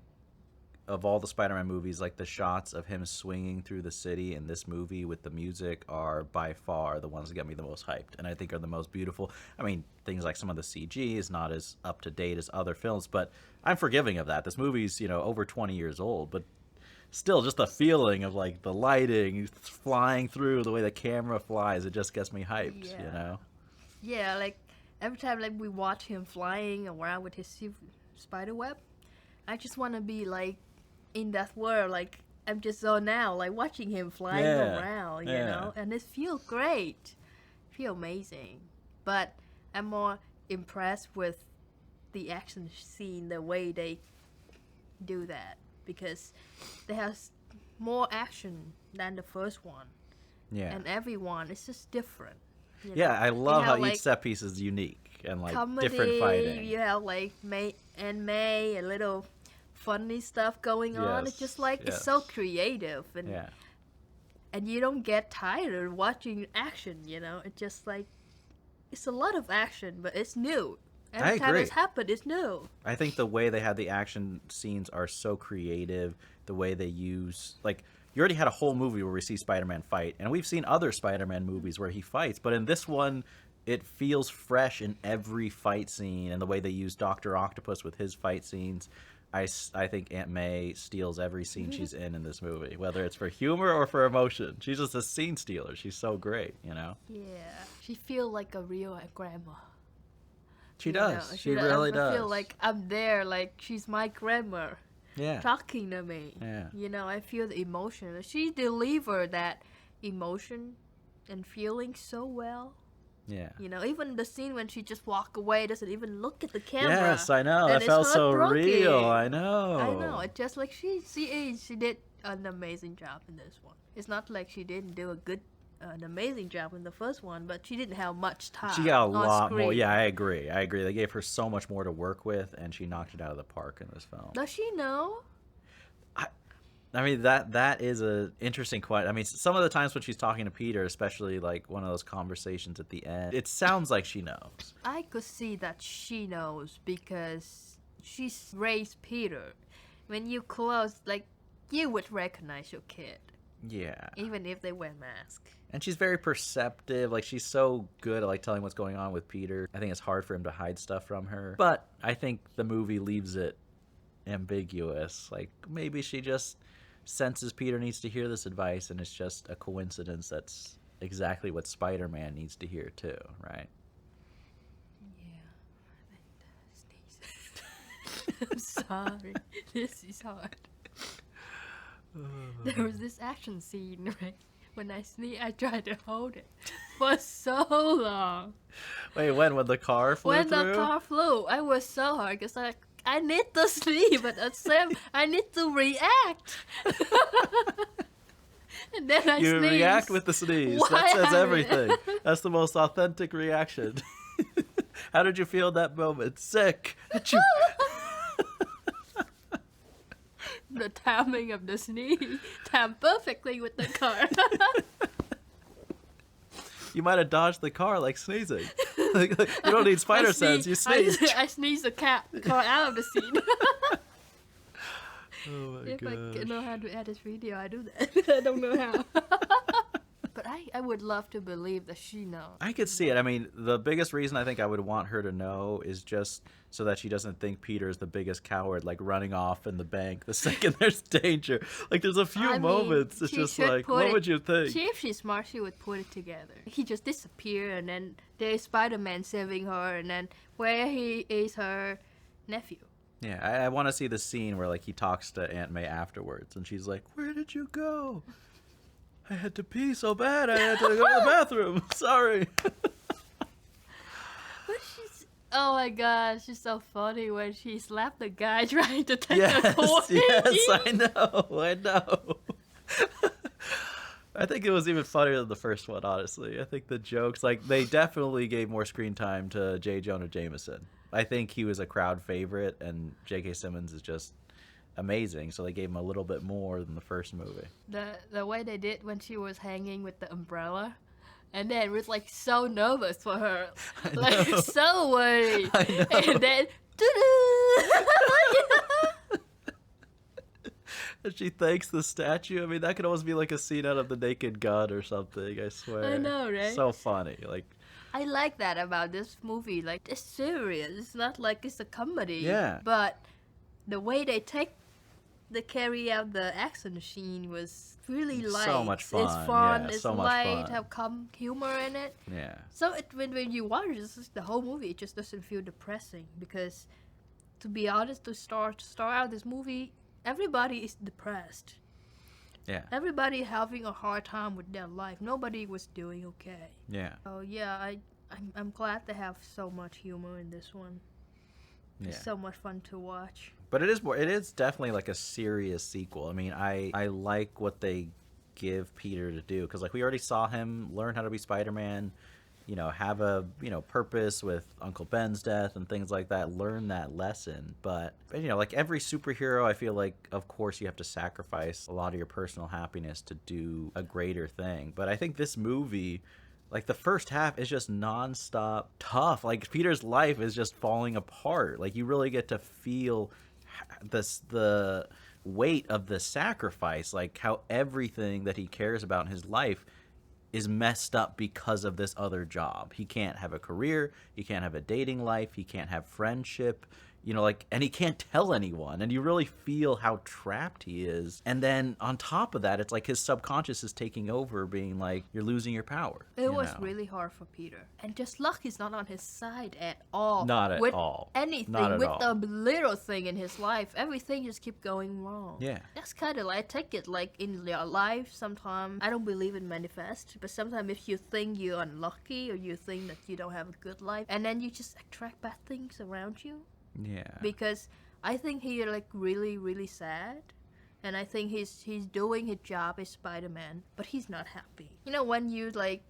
of all the Spider-Man movies, like, the shots of him swinging through the city in this movie with the music are by far the ones that get me the most hyped, and I think are the most beautiful. I mean, things like some of the CG is not as up to date as other films, but I'm forgiving of that. This movie's, over 20 years old, but still, just the feeling of, like, the lighting, flying through, the way the camera flies, it just gets me hyped, Yeah, like every time like we watch him flying around with his spider web, I just want to be like in that world. Like I'm just so now like watching him flying around, you know, and it feels great, feel amazing. But I'm more impressed with the action scene, the way they do that, because they have more action than the first one. Yeah. And everyone is just different. Yeah, I love how like, each set piece is unique and like comedy, different fighting. You have like May, a little funny stuff going on. It's just like it's so creative, and you don't get tired watching action. You know, it's just like it's a lot of action, but it's new. Every time it's happened, it's new. I think the way they had the action scenes are so creative. The way they use, like, you already had a whole movie where we see Spider-Man fight, and we've seen other Spider-Man movies where he fights, but in this one, it feels fresh in every fight scene, and the way they use Dr. Octopus with his fight scenes. I think Aunt May steals every scene she's in this movie, whether it's for humor or for emotion. She's just a scene stealer. She's so great, you know? Yeah. She feels like a real grandma. She does. She really does. I feel like I'm there, like she's my grandma. Yeah. Talking to me. Yeah. You know, I feel the emotion. She delivered that emotion and feeling so well. Yeah. You know, even the scene when she just walk away, doesn't even look at the camera. Yes, I know. That felt so real. I know. I know. It's just like she did an amazing job in this one. It's not like she didn't do an amazing job in the first one, but she didn't have much time. She got a lot screen. more. Yeah, I agree. They gave her so much more to work with, and she knocked it out of the park in this film. Does she know? I mean, that is a interesting question. I mean, some of the times when she's talking to Peter, especially like one of those conversations at the end, it sounds like she knows. I could see that she knows because she's raised Peter. When you close, like, you would recognize your kid. Yeah. Even if they wear masks. And she's very perceptive. Like, she's so good at like telling what's going on with Peter. I think it's hard for him to hide stuff from her. But I think the movie leaves it ambiguous. Like, maybe she just senses Peter needs to hear this advice, and it's just a coincidence that's exactly what Spider-Man needs to hear too, right? Yeah. I'm sorry. This is hard. There was this action scene, right? When I sneeze, I tried to hold it for so long. Wait, when the car flew through? When the car flew, I was so hard because I need to sneeze, but at the same I need to react. And then I You sneeze. react with the sneeze. That says everything. That's the most authentic reaction. How did you feel in that moment? Sick. The timing of the sneeze timed perfectly with the car. You might have dodged the car like sneezing. You don't need spider sense. You sneeze. I sneezed the car out of the scene. Oh my If gosh. I know how to edit video, I do that. I don't know how. But I would love to believe that she knows. I could see it. I mean, the biggest reason I think I would want her to know is just so that she doesn't think Peter is the biggest coward, like running off in the bank the second there's danger. Like, there's a few moments. It's just like, what would you think? If she's smart, she would put it together. He just disappeared, and then there's Spider-Man saving her, and then where he is her nephew. Yeah, I want to see the scene where like he talks to Aunt May afterwards, and she's like, "Where did you go? I had to pee so bad. I had to go to the bathroom. Sorry." But oh my gosh, she's so funny when she slapped the guy trying to take Yes, the toy. yes, I know. I think it was even funnier than the first one, honestly. I think the jokes, like, they definitely gave more screen time to J. Jonah Jameson. I think he was a crowd favorite, and J.K. Simmons is just amazing, so they gave him a little bit more than the first movie. The way they did when she was hanging with the umbrella, and then it was like so nervous for her, like so worried, and then and she thanks the statue. I mean, that could almost be like a scene out of The Naked Gun or something, I swear. I know, right? So funny. Like, I like that about this movie. Like, it's serious. It's not like it's a comedy. Yeah. But the way they carry out the action scene was really light. So much fun. It's fun. Yeah, it's so much light. fun. Have humor in it. Yeah. So when you watch the whole movie, it just doesn't feel depressing because, to be honest, to start out this movie, everybody is depressed. Yeah. Everybody having a hard time with their life. Nobody was doing okay. Yeah. Oh yeah, I'm glad they have so much humor in this one. Yeah. It's so much fun to watch. But it is definitely like a serious sequel. I mean, I like what they give Peter to do, because like we already saw him learn how to be Spider-Man you know, have a, you know, purpose with Uncle Ben's death and things like that, learn that lesson. But, you know, like every superhero, I feel like, of course, you have to sacrifice a lot of your personal happiness to do a greater thing. But I think this movie, like the first half is just nonstop tough. Like Peter's life is just falling apart. Like you really get to feel the weight of the sacrifice, like how everything that he cares about in his life is messed up because of this other job. He can't have a career, he can't have a dating life, he can't have friendship, you know, like, and he can't tell anyone, and you really feel how trapped he is. And then on top of that, it's like his subconscious is taking over, being like, you're losing your power. It was really hard for Peter, and just luck is not on his side at all. Not at with all. Anything, Not at with all. the little thing in his life, everything just keep going wrong. Yeah. That's kind of like, I take it like in your life, sometimes, I don't believe in manifest, but sometimes if you think you're unlucky or you think that you don't have a good life, and then you just attract bad things around you. Yeah. Because I think he like really, really sad. And I think he's doing his job as Spider-Man, but he's not happy. You know, when you like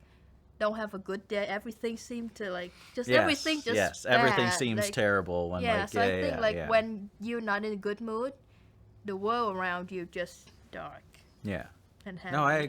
don't have a good day, everything seems to like just everything just everything bad. seems like, terrible when yeah, like so I think like when when you're not in a good mood, the world around you just dark. Yeah. And No, I heavy.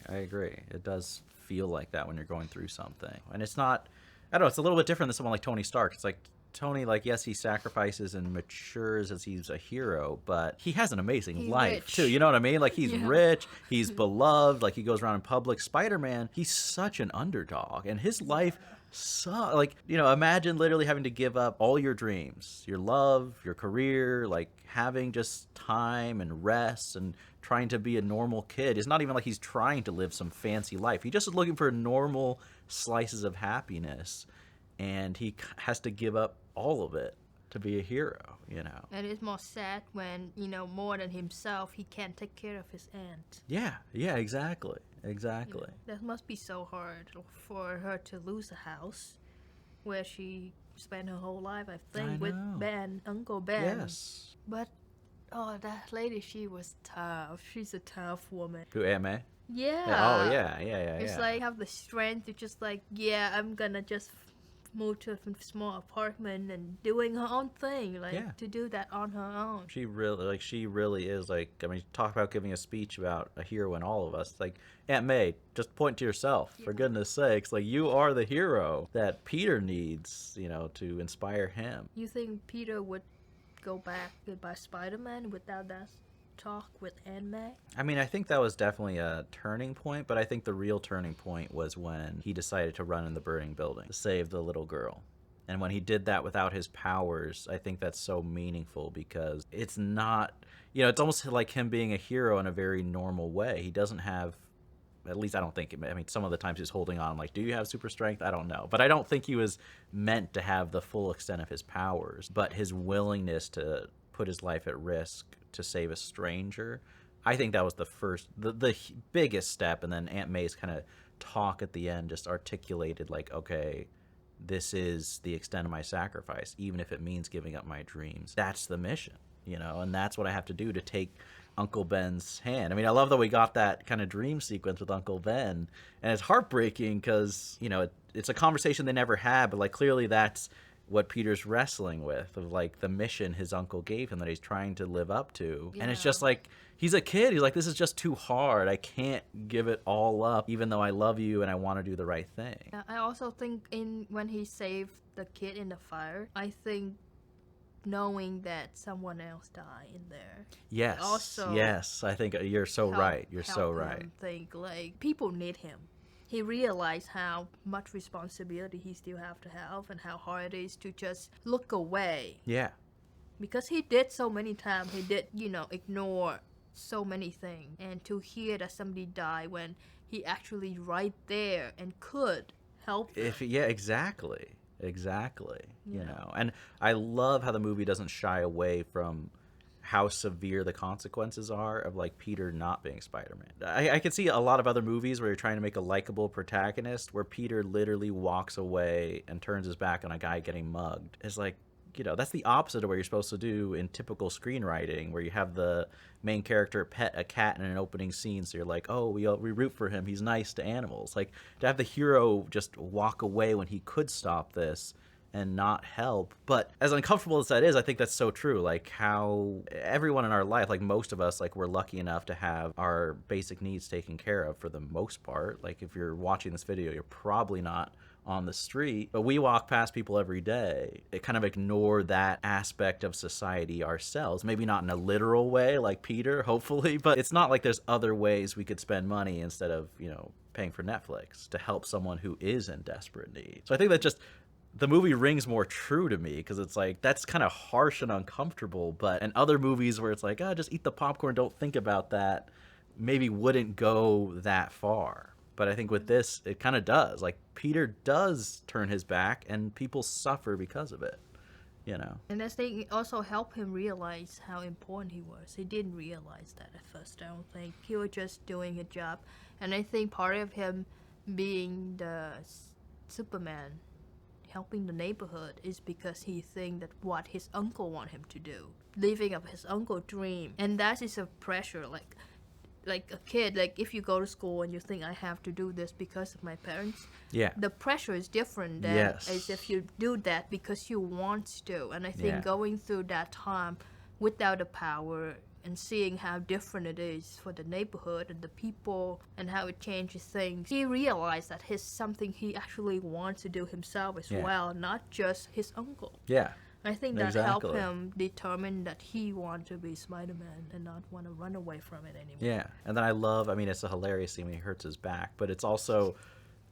agree. It does feel like that when you're going through something. And it's not, I don't know, it's a little bit different than someone like Tony Stark. It's like Tony, like, yes, he sacrifices and matures as he's a hero, but he has an amazing He's life, rich. too. You know what I mean? Like, he's Yeah. rich, he's beloved, like, he goes around in public. Spider-Man, he's such an underdog, and his life sucks. Like, you know, imagine literally having to give up all your dreams, your love, your career, like, having just time and rest and trying to be a normal kid. It's not even like he's trying to live some fancy life. He just is looking for normal slices of happiness. And he has to give up all of it to be a hero, you know. And it's more sad when, you know, more than himself, he can't take care of his aunt. Yeah, exactly. Exactly. That must be so hard for her to lose a house where she spent her whole life, I think, with know. Ben, Uncle Ben. Yes. But, oh, that lady, she was tough. She's a tough woman. Who, Aunt May? Yeah. Oh, yeah. It's like have the strength to just like, yeah, I'm gonna just move to a small apartment and doing her own thing, like to do that on her own. She really is like, I mean, talk about giving a speech about a hero in all of us. Like, Aunt May, just point to yourself, for goodness sakes. Like, you are the hero that Peter needs, you know, to inspire him. You think Peter would go back by Spider-Man without that talk with Aunt May? I mean, I think that was definitely a turning point, but I think the real turning point was when he decided to run in the burning building to save the little girl. And when he did that without his powers, I think that's so meaningful because it's not, you know, it's almost like him being a hero in a very normal way. He doesn't have, at least I don't think, I mean, some of the times he's holding on, like, do you have super strength? I don't know. But I don't think he was meant to have the full extent of his powers, but his willingness to put his life at risk to save a stranger, I think that was the biggest step. And then Aunt May's kind of talk at the end just articulated like, okay, this is the extent of my sacrifice, even if it means giving up my dreams. That's the mission, you know, and that's what I have to do to take Uncle Ben's hand. I mean, I love that we got that kind of dream sequence with Uncle Ben, and it's heartbreaking because, you know, it's a conversation they never had, but like clearly that's what Peter's wrestling with, of like the mission his uncle gave him that he's trying to live up to. And it's just like, he's a kid. He's like, this is just too hard. I can't give it all up, even though I love you and I want to do the right thing. I also think when he saved the kid in the fire, I think knowing that someone else died in there. Yes. Also yes. I think you're so right. You're so right. Think like people need him. He realized how much responsibility he still have to have and how hard it is to just look away. Yeah. Because he did so many times, he did, you know, ignore so many things. And to hear that somebody died when he actually right there and could help them. Exactly. You know, and I love how the movie doesn't shy away from how severe the consequences are of like Peter not being Spider-Man. I could see a lot of other movies where you're trying to make a likable protagonist where Peter literally walks away and turns his back on a guy getting mugged. It's like, you know, that's the opposite of what you're supposed to do in typical screenwriting, where you have the main character pet a cat in an opening scene, so you're like, oh, we root for him, he's nice to animals. Like, to have the hero just walk away when he could stop this and not help. But as uncomfortable as that is, I think that's so true. Like, how everyone in our life, like most of us, like, we're lucky enough to have our basic needs taken care of for the most part. Like, if you're watching this video, you're probably not on the street, but we walk past people every day. It kind of ignore that aspect of society ourselves. Maybe not in a literal way like Peter, hopefully, but it's not like there's other ways we could spend money instead of, you know, paying for Netflix to help someone who is in desperate need. So I think that just the movie rings more true to me, because it's like, that's kind of harsh and uncomfortable, but in other movies where it's like, oh, just eat the popcorn, don't think about that, maybe wouldn't go that far. But I think with this, it kind of does. Like, Peter does turn his back, and people suffer because of it, you know? And I think it also helped him realize how important he was. He didn't realize that at first, I don't think. He was just doing a job. And I think part of him being the Superman, helping the neighborhood, is because he thinks that what his uncle want him to do. Living up his uncle's dream. And that is a pressure, like a kid, like if you go to school and you think I have to do this because of my parents, yeah, the pressure is different than as if you do that because you want to. And I think going through that time without the power and seeing how different it is for the neighborhood and the people and how it changes things, he realized that it's something he actually wants to do himself as well, not just his uncle. Yeah. I think that helped him determine that he wanted to be Spider-Man and not want to run away from it anymore. Yeah, and then I love, I mean, it's a hilarious scene when he hurts his back, but it's also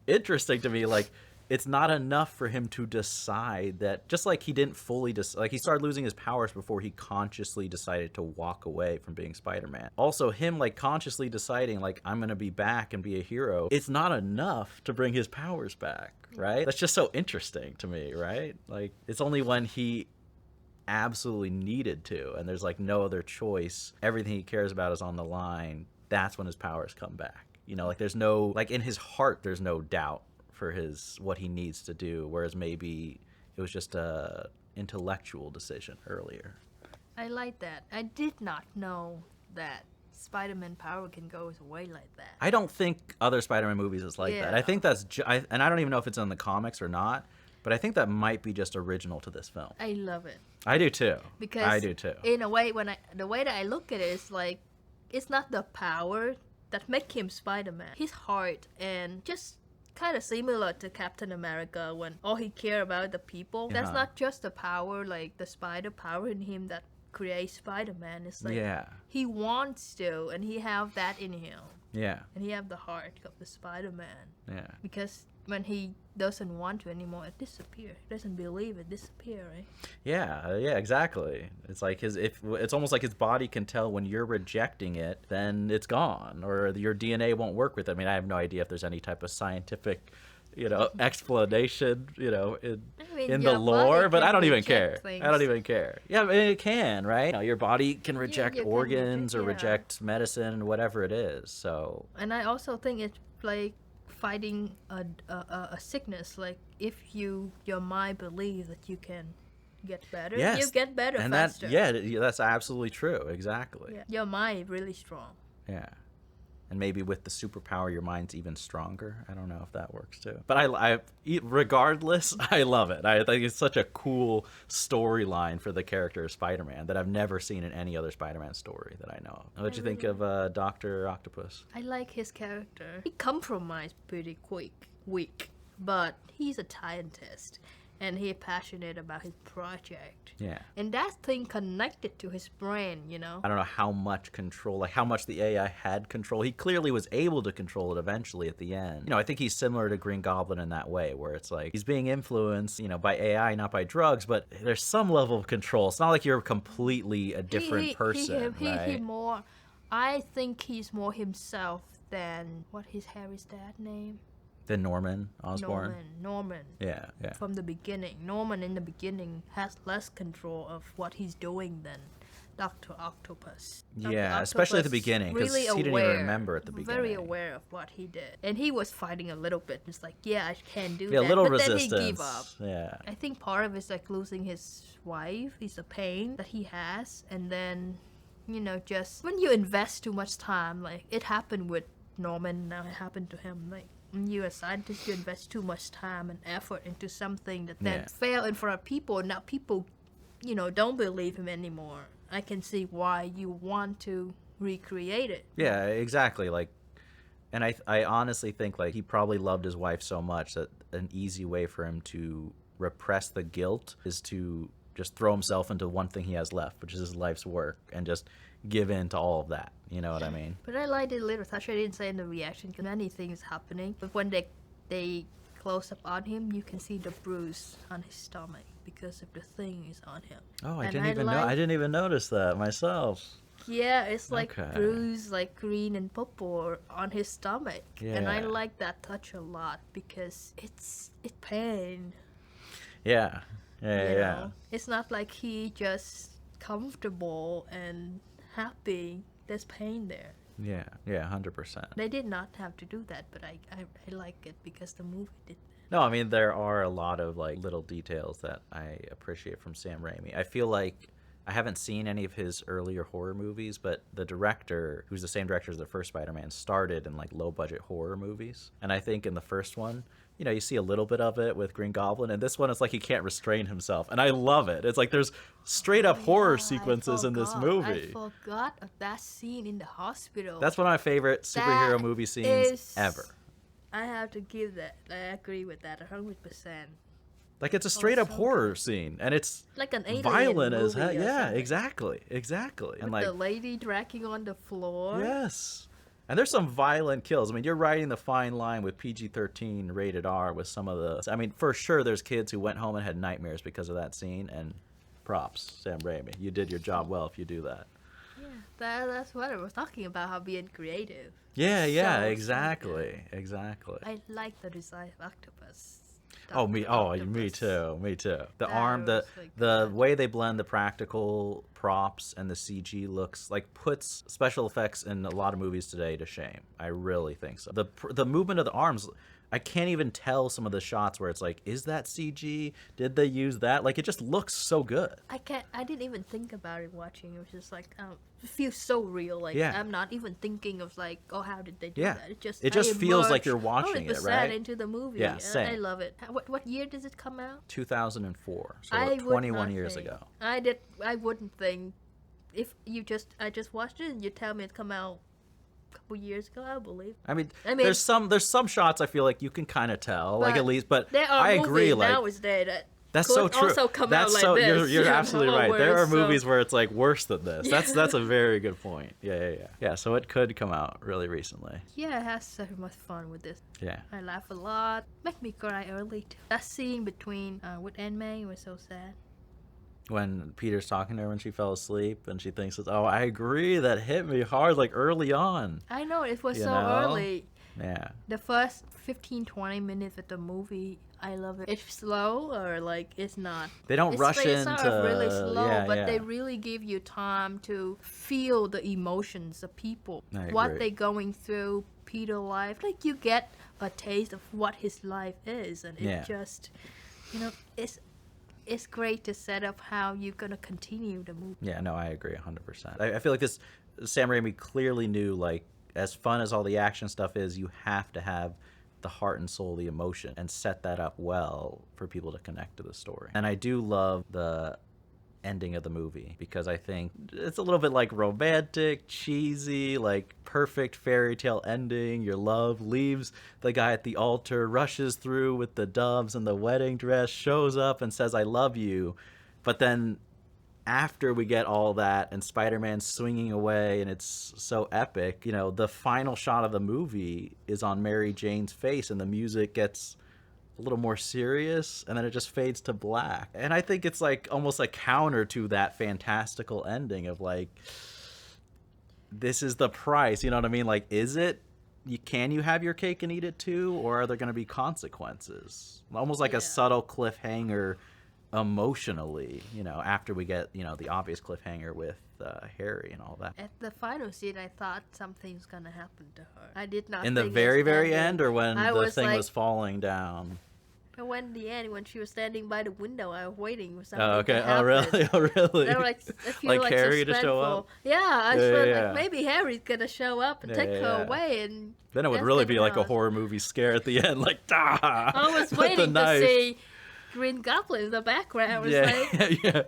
interesting to me, like, it's not enough for him to decide that, just like he didn't fully like, he started losing his powers before he consciously decided to walk away from being Spider-Man. Also, him, like, consciously deciding, like, I'm gonna be back and be a hero, it's not enough to bring his powers back, right? That's just so interesting to me, right? Like, it's only when he absolutely needed to, and there's, like, no other choice, everything he cares about is on the line, that's when his powers come back. You know, like, there's no, like, in his heart, there's no doubt for what he needs to do, whereas maybe it was just a intellectual decision earlier. I like that. I did not know that Spider-Man power can go away like that. I don't think other Spider-Man movies is like that. I think that's and I don't even know if it's in the comics or not, but I think that might be just original to this film. I love it. I do too. Because I do too. In a way, the way that I look at it is like, it's not the power that make him Spider-Man. His heart, and just kind of similar to Captain America when all he care about the people. That's not just the power, like the spider power in him that creates Spider-Man. It's like he wants to, and he have that in him. Yeah. And he have the heart of the Spider-Man. Yeah. Because when he doesn't want to anymore, it disappears. He doesn't believe it disappear, right? Yeah, exactly. It's like it's almost like his body can tell when you're rejecting it, then it's gone, or your DNA won't work with it. I mean, I have no idea if there's any type of scientific, you know, explanation, you know, in the lore, but I don't even care. I don't even care. Yeah, I mean, it can, right? You know, your body can reject organs or reject medicine, whatever it is. So. And I also think it's like fighting a sickness. Like, if your mind believes that you can get better, you get better and faster. That's absolutely true. Exactly. Yeah. Your mind is really strong. Yeah. And maybe with the superpower, your mind's even stronger. I don't know if that works too. But regardless, I love it. I think it's such a cool storyline for the character of Spider-Man that I've never seen in any other Spider-Man story that I know of. What'd you think of Dr. Octopus? I like his character. He compromised pretty weak, but he's a scientist. And he's passionate about his project. Yeah. And that thing connected to his brain, you know? I don't know how much control, like how much the AI had control. He clearly was able to control it eventually at the end. You know, I think he's similar to Green Goblin in that way, where it's like he's being influenced, you know, by AI, not by drugs, but there's some level of control. It's not like you're completely a different person, right? I think he's more himself than, what is Harry's dad's name? Then Norman Osborn. Norman. Yeah. From the beginning. Norman in the beginning has less control of what he's doing Dr. Octopus. Yeah, especially at the beginning, because really he didn't even remember at the beginning. Very aware of what he did. And he was fighting a little bit. It's like, yeah, I can't do Yeah, that. a little but resistance. Then he gave up. Yeah. I think part of it's like losing his wife. It's a pain that he has. And then, you know, just when you invest too much time, like it happened with Norman, now it happened to him. Like, when you're a scientist, you invest too much time and effort into something that then fail in front of people. Now people, you know, don't believe him anymore. I can see why you want to recreate it. Yeah, exactly. Like, and I honestly think like he probably loved his wife so much that an easy way for him to repress the guilt is to just throw himself into one thing he has left, which is his life's work, and just give in to all of that. You know what I mean? But I liked it a little touch. I didn't say in the reaction because many things happening. But when they close up on him, you can see the bruise on his stomach because of the thing is on him. Oh, I didn't even notice that myself. Yeah, it's like bruise, like green and purple on his stomach. Yeah. And I like that touch a lot because it's pain. Yeah. You know? It's not like he just comfortable and happy. There's pain there. Yeah, 100%. They did not have to do that, but I like it because the movie did that. No, I mean, there are a lot of like little details that I appreciate from Sam Raimi. I feel like I haven't seen any of his earlier horror movies, but the director, who's the same director as the first Spider-Man, started in like low-budget horror movies. And I think in the first one, you know, you see a little bit of it with Green Goblin, and this one it's like he can't restrain himself, and I love it. It's like there's straight up horror sequences in this movie. I forgot of that scene in the hospital. That's one of my favorite superhero movie scenes ever. I have to give that. I agree with that 100%. Like it's a straight up horror scene, and it's like an alien violent as hell. movie or Yeah, something. exactly. With And like the lady dragging on the floor. yes. And there's some violent kills. I mean, you're riding the fine line with PG-13 rated R with some of the... I mean, for sure there's kids who went home and had nightmares because of that scene, and props, Sam Raimi. You did your job well if you do that. Yeah, that's what I was talking about, how being creative. Yeah, So exactly. Exactly. I like the design of Octopus. Me too. The That arm, was, the way they blend the practical props and the CG looks like puts special effects in a lot of movies today to shame. I really think so. The movement of the arms, I can't even tell some of the shots where it's like, is that CG? Did they use that? Like it just looks so good. I didn't even think about it watching. It was just like, it feels so real. Like I'm not even thinking of like, oh, how did they do that? It just feels like you're watching it, right? into the movie. Yeah, same. I love it. What year does it come out? 2004. So I would 21 not years think. ago. I wouldn't think if I just watched it and you tell me it come out a couple years ago, I believe. I mean, there's some shots I feel like you can kind of tell, like at least, but there are I agree. movies Like nowadays that that's could so true. Also come that's out so like this, you're absolutely right. There are so... movies where it's like worse than this. Yeah. That's a very good point. Yeah. So it could come out really recently. Yeah, I had so much fun with this. Yeah. I laugh a lot. Make me cry early too. That scene between with Aunt May was so sad. When Peter's talking to her when she fell asleep and she thinks, oh, I agree, that hit me hard, like early on. I know, it was so early. Yeah. The first 15-20 minutes of the movie, I love it. It's slow or like it's not. They don't rush it's into... It's really slow, but they yeah. really give you time to feel the emotions of people. I what agree. they're going through, Peter's life. Like you get a taste of what his life is. And it just, you know, it's great to set up how you're going to continue the movie. Yeah, no, I agree 100%. I feel like this, Sam Raimi clearly knew, like, as fun as all the action stuff is, you have to have the heart and soul, the emotion, and set that up well for people to connect to the story. And I do love the ending of the movie because I think it's a little bit like romantic, cheesy, like perfect fairy tale ending. Your love leaves the guy at the altar, rushes through with the doves and the wedding dress, shows up and says, I love you. But then after we get all that and Spider-Man swinging away and it's so epic, you know, the final shot of the movie is on Mary Jane's face and the music gets a little more serious and then it just fades to black. And I think it's like almost like counter to that fantastical ending of like, this is the price, you know what I mean? Like, is it, can you have your cake and eat it too? Or are there going to be consequences? Almost like a subtle cliffhanger emotionally, you know, after we get, you know, the obvious cliffhanger with Harry and all that. At the final scene, I thought something's gonna happen to her. I did not. In the think very, it's very ending. end, or when I the was thing like, was falling down? when the end, when she was standing by the window, I was waiting for something Oh, okay. to happen. Oh, really? Oh, really? They were like, I feel Like like Harry to show suspenseful. up? Yeah, I Yeah, felt yeah. like maybe Harry's gonna show up and Yeah, take yeah, her yeah. away, and Then it would that's really gonna be like a cause- horror movie scare at the end, like, ah! I was with the waiting to knife. see Green Goblin in the background. I was Yeah, like, yeah.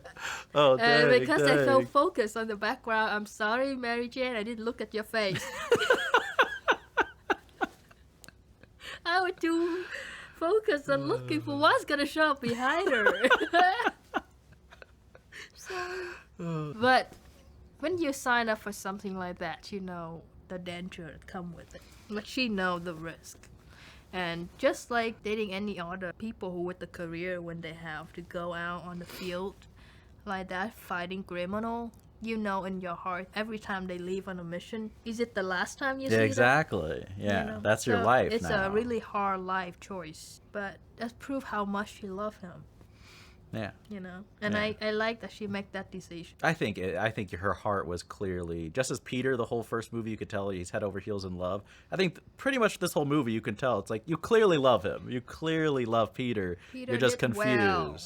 Oh, and dang, because I dang. felt focused on the background, I'm sorry, Mary Jane, I didn't look at your face. I was too focused on looking for what's gonna show up behind her. Sorry. But when you sign up for something like that, you know the danger that come with it. Like she know the risk. And just like dating any other people who with the career when they have to go out on the field like that fighting criminal, you know in your heart every time they leave on a mission, is it the last time you see Yeah, them? exactly. Yeah, You know? that's your So life it's now. a really hard life choice, but that's proof how much she loved him. Yeah. You know, and Yeah. I like that she make that decision. I think her heart was clearly, just as Peter, the whole first movie, you could tell he's head over heels in love. I think pretty much this whole movie, you can tell it's like you clearly love him. You clearly love Peter. Peter You're just did confused. well.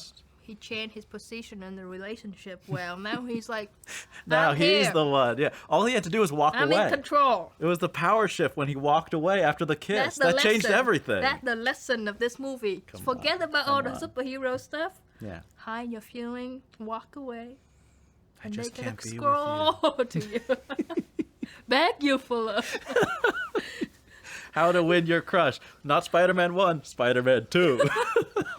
He changed his position in the relationship well. Now he's like, Now I'm he's here. the one. Yeah, all he had to do was walk I'm away. in control. It was the power shift when he walked away after the kiss. That's the That changed lesson. everything. That's the lesson of this movie. Forget about all the superhero stuff. Yeah. Hide your feeling. Walk away. I And just they can't can be with scroll to you. Beg you for love. How to win your crush. Not Spider-Man 1, Spider-Man 2.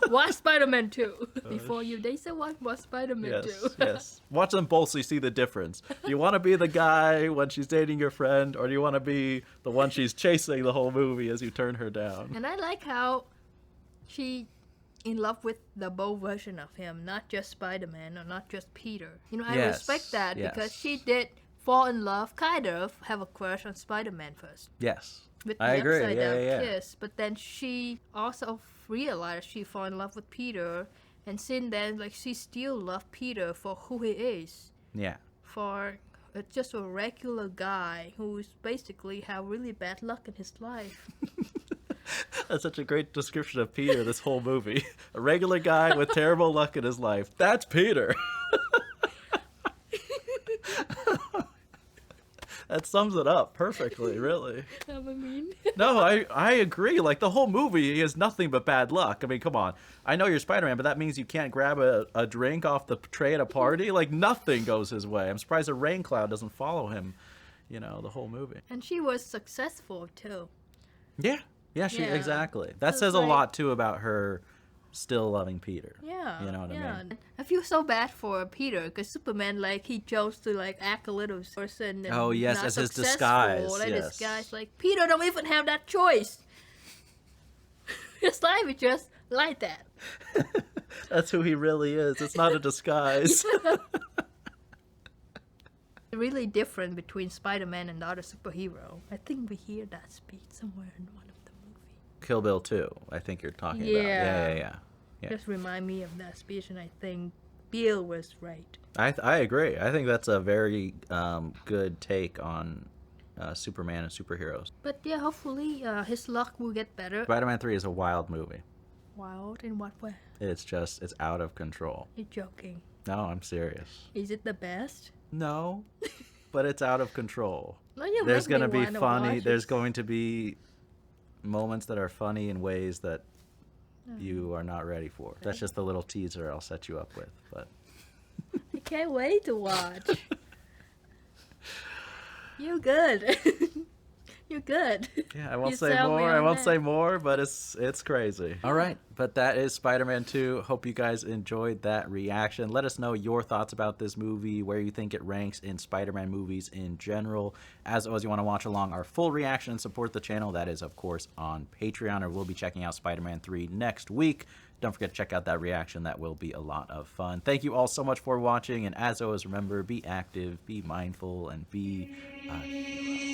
Watch Spider-Man 2. Before you date someone, watch Spider-Man Yes, 2. yes. Watch them both so you see the difference. Do you want to be the guy when she's dating your friend, or do you want to be the one she's chasing the whole movie as you turn her down? And I like how she in love with the both version of him, not just Spider-Man or not just Peter. You know, I Yes, respect that yes. because she did fall in love, kind of have a crush on Spider-Man first. Yes. With I the agree. upside Yeah, down yeah, yeah. kiss, but then she also realized she fall in love with Peter, and since then, like she still love Peter for who he is, Yeah. for just a regular guy who's basically have really bad luck in his life. That's such a great description of Peter, this whole movie. A regular guy with terrible luck in his life. That's Peter. That sums it up perfectly, really. I mean, No, I agree. Like, the whole movie, he has nothing but bad luck. I mean, come on. I know you're Spider-Man, but that means you can't grab a drink off the tray at a party? Like, nothing goes his way. I'm surprised a rain cloud doesn't follow him, you know, the whole movie. and she was successful too. Yeah. Yeah, Yeah. exactly. That So says it's a like- lot, too, about her still loving Peter. Yeah, You know what yeah. I mean? I feel so bad for Peter because Superman, like, he chose to like act a little person. And Oh, yes, not as his successful, disguise, and yes. disguise, like Peter don't even have that choice. His life is just like that. That's who he really is. It's not a disguise. Really different between Spider-Man and the other superhero. I think we hear that speech somewhere in one of the movies. Kill Bill 2, I think you're talking about. Yeah. Just remind me of that speech, and I think Bill was right. I agree. I think that's a very good take on Superman and superheroes. But yeah, hopefully his luck will get better. Spider-Man 3 is a wild movie. Wild in what way? It's out of control. You're joking. No, I'm serious. Is it the best? No, but it's out of control. No, you There's make me going to be wanna funny. watch There's it. going to be moments that are funny in ways that you are not ready for. That's just the little teaser I'll set you up with. But I can't wait to watch. You're good. You're good. yeah, I won't You say sell me more. I on won't that. say more, but it's crazy. All right, but that is Spider-Man 2. Hope you guys enjoyed that reaction. Let us know your thoughts about this movie, where you think it ranks in Spider-Man movies in general. As always, you want to watch along our full reaction and support the channel. That is, of course, on Patreon, or we'll be checking out Spider-Man 3 next week. Don't forget to check out that reaction. That will be a lot of fun. Thank you all so much for watching, and as always, remember, be active, be mindful, and be a hero.